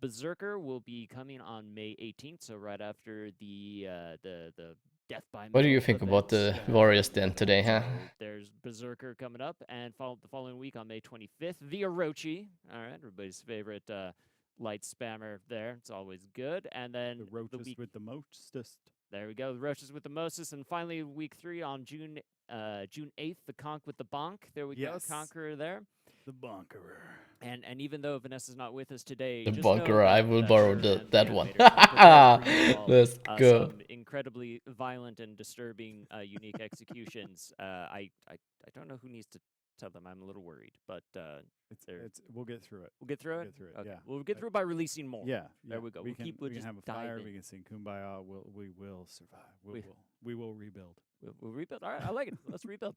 Berserker will be coming on May 18th, so right after the Death by What do you Metal think about the event. Warriors Den today, huh? So there's Berserker coming up, and the following week on May 25th, the Orochi. All right, everybody's favorite light spammer there. It's always good. And then The roaches week, with the mostest. there we go. The roaches with the mostest. And finally, week 3 on June 8th, the conch with the bonk. There we Yes. go. Conqueror there. The bunkerer. And even though Vanessa's not with us today, The just know bunker, I that- will that borrow her and the that one. animators have prepared for you all, Let's go. some incredibly violent and disturbing unique executions. I don't know who needs to tell them. I'm a little worried, but they're- We'll get through it. we'll get through We'll it. get through it, Okay. yeah. We'll get through it by releasing more. Yeah, There we go. We We'll can, keep- we'll we can just have a dive fire. in. We can sing Kumbaya. We will survive. We will rebuild. We'll rebuild. All right, I like it. Let's rebuild.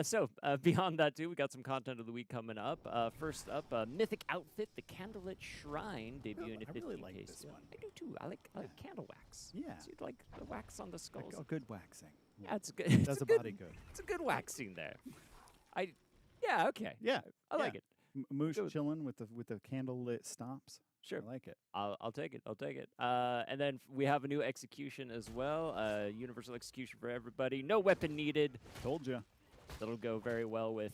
So beyond that too, we got some content of the week coming up. First up, Mythic Outfit, the Candlelit Shrine, debuting at I 50 really like case. this one. I do too. I like candle wax. Yeah. So you'd like the wax on the skulls. Like a good waxing. Yeah, it's good. It's Does a a good, body good. It's a good waxing there. Yeah, okay. Yeah. I like it. Moosh Good. chilling with the candle lit stomps. Sure. I like it. I'll take it. I'll take it. And then we have a new execution as well. Universal execution for everybody. No weapon needed. Told you. That'll go very well with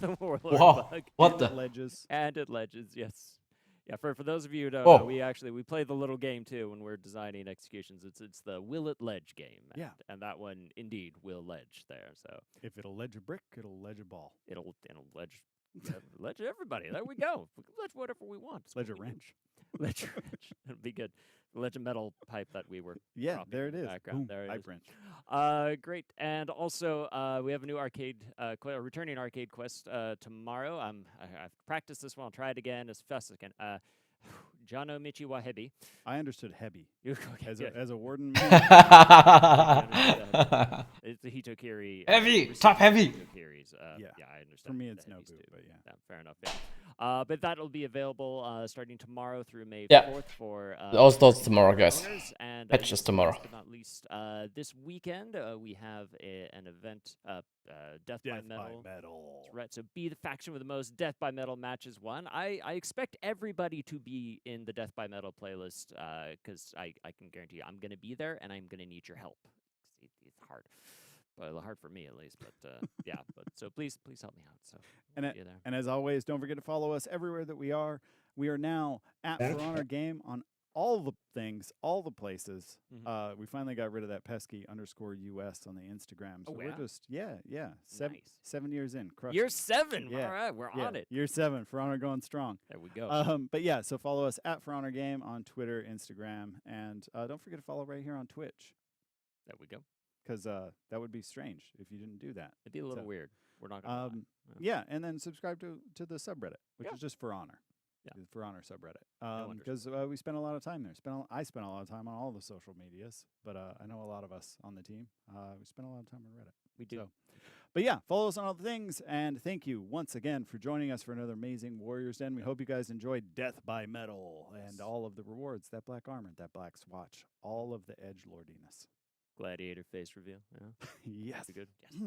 the Warlord Whoa, bug. what the? Ledges. And at Legends, yes. Yeah, for those of you who don't Oh. know, we play the little game too when we're designing executions. It's the Will It Ledge game. Yeah. And that one indeed will ledge there. So If it'll ledge a brick, it'll ledge a ball. it'll ledge ledge everybody. There we go. We can ledge whatever we want. It's what Ledge a we do. wrench. Ledge a wrench. It'll be good. The ledge a metal pipe that we were Yeah, dropping there in it the is. background. Boom, There it pipe is. wrench. Great. And also, we have a new arcade, returning arcade quest tomorrow. I've practiced this one. I'll try it again as fast as I can. Jano Michi Wahebi. I understood Hebi Okay, as good. a warden. It's the Hitokiri. Heavy, received top heavy. Hitokiris. Yeah. I understand. For me, the it's heavies Nobu, too. but yeah. Fair enough. Yeah. But that'll be available starting tomorrow through May Yeah. 4th for All starts tomorrow, guys. owners. And Patches yes, tomorrow. Last but not least, this weekend we have an event, Death by Death Metal. by metal. That's right. So be the faction with the most Death by Metal matches won. I expect everybody to be in the Death by Metal playlist because I can guarantee you I'm going to be there and I'm going to need your help. It's hard. Well, hard for me at least, but yeah. But so please help me out. So And we'll it- be there. And as always, don't forget to follow us everywhere that we are. We are now at For Honor Game on all the things, all the places. Mhm. We finally got rid of that pesky _US on the Instagram. So Oh, we're yeah? just, yeah. Nice. 7 years in. Crushed Year it. 7. Yeah, All right, we're Yeah, on it. Year 7. For Honor going strong. There we go. But yeah, so follow us at For Honor Game on Twitter, Instagram, and don't forget to follow right here on Twitch, There we go. because that would be strange if you didn't do that. It'd be a little So, weird. We're not gonna lie. Yeah, and then subscribe to the subreddit, which Yeah. is just For Honor. Yeah. The For Honor subreddit. wonders. Because we spend a lot of time there. I spend a lot of time on all the social medias, but I know a lot of us on the team. We spend a lot of time on Reddit. We do. So, but yeah, follow us on all the things, and thank you once again for joining us for another amazing Warriors Den. We hope you guys enjoyed Death by Metal and all of the rewards, that black armor, that black swatch, all of the edgelordiness. Gladiator face reveal. Yeah. Yes. That'd be good. Yes.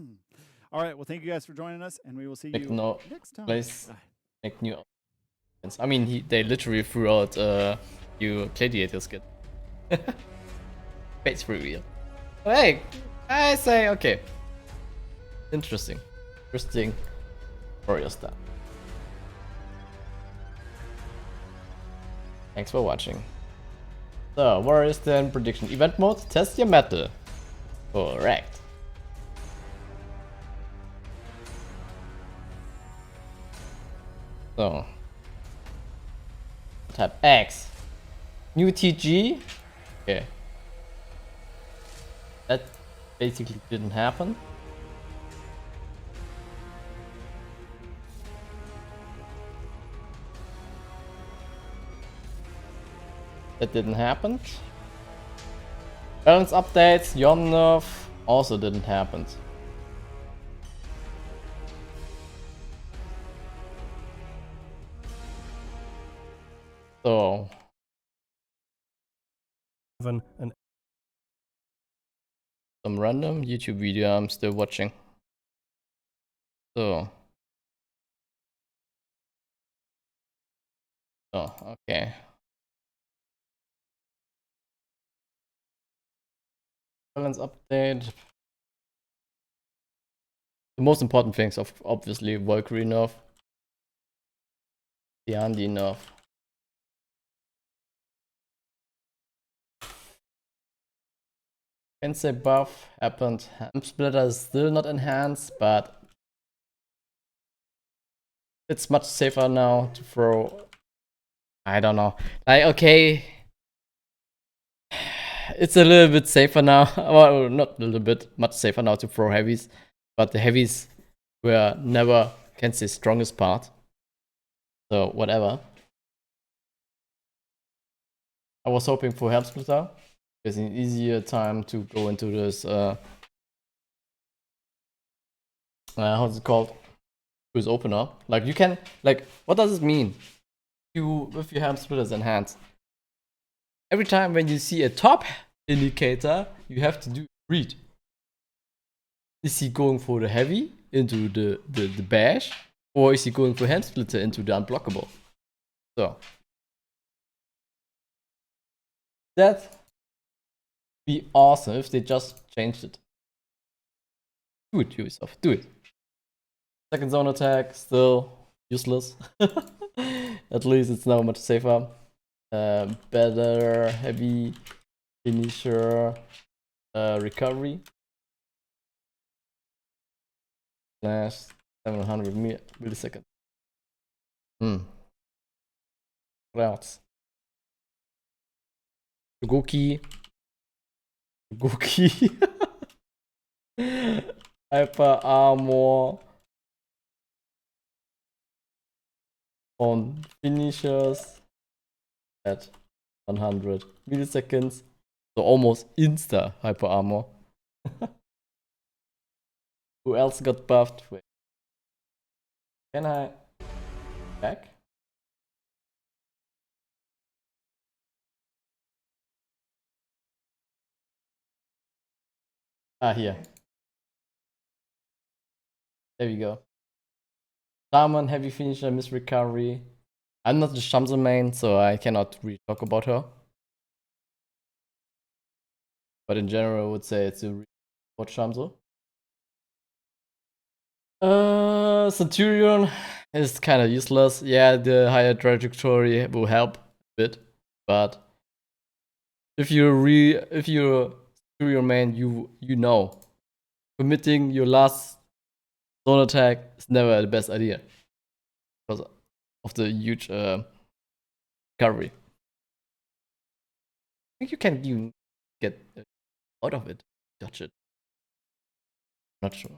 All right. Well, thank you guys for joining us, and we will see Make you no next time. place, make new. I mean, they literally threw out you gladiator skin. Face reveal. Oh, hey, I say okay. Interesting, warrior stuff. Thanks for watching. So, Warriors Den prediction event mode. Test your metal. Correct. So, type X. New TG. Okay. That basically didn't happen. That didn't happen. Balance updates, Yomnov also didn't happen. So an some random YouTube video I'm still watching. So okay. Balance update. The most important things of obviously Valkyrie nerf. Tiandi nerf. Can say buff happened. Ham splitter is still not enhanced, but it's much safer now to throw. I don't know. Like, okay, it's a little bit safer now. Well, not a little bit, much safer now to throw heavies. But the heavies were never, can say, strongest part. So whatever. I was hoping for Helm Splitter. It's an easier time to go into this. How's it called? Who's opener? Like you can, like, what does it mean? You with your Helm Splitters in hand. Every time when you see a top indicator, you have to do read. Is he going for the heavy into the bash, or is he going for hand splitter into the unblockable? So that be awesome if they just changed it. Do it, Ubisoft. Do it. Second zone attack, still useless. At least it's now much safer. Better heavy finisher recovery. Slash 700 milliseconds. What else? Goki. Hyper armor. On finishers at 100 milliseconds. So almost insta hyper armor. Who else got buffed? Wait. Can I back? Ah, here. There we go. Shaman, heavy finisher, miss recovery. I'm not the Shamsa main, so I cannot really talk about her. But in general, I would say it's a what Shamsa. Centurion is kind of useless. Yeah, the higher trajectory will help a bit, but if you're Centurion main, you know, committing your last zone attack is never the best idea because of the huge recovery. I think you can get out of it, dodge it. Not sure.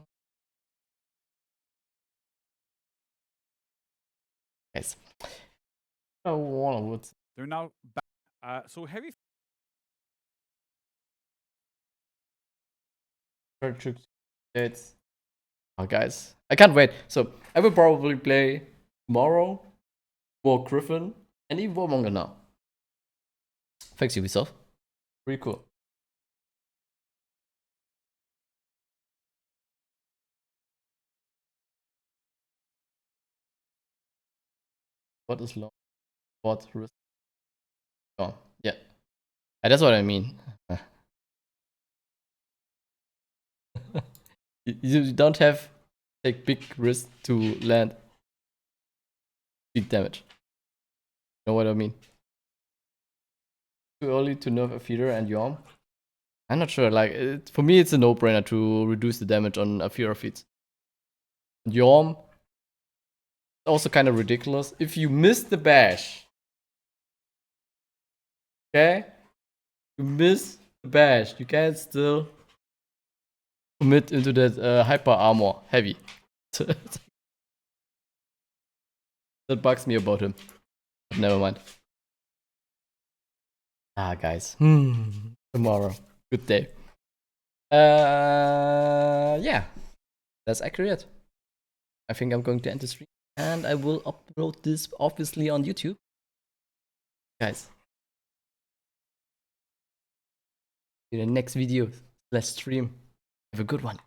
Guys, I would. They're now back. So heavy. It's oh, guys, I can't wait. So I will probably play tomorrow, War Griffin, and even Warmonger now. Thanks, Ubisoft. Pretty cool. What is long? What risk? Oh, yeah. That's what I mean. You don't have to take big risks to land big damage. You know what I mean? Too early to nerf a feeder and Yom? I'm not sure. Like, for me, it's a no-brainer to reduce the damage on a feeder feeds. Yom, also kind of ridiculous. If you miss the bash, okay? You miss the bash, you can still commit into that hyper armor heavy. That bugs me about him. But never mind. Ah, guys. Tomorrow. Good day. Yeah. That's accurate. I think I'm going to end the stream. And I will upload this, obviously, on YouTube. Guys. See you in the next video / stream. Have a good one.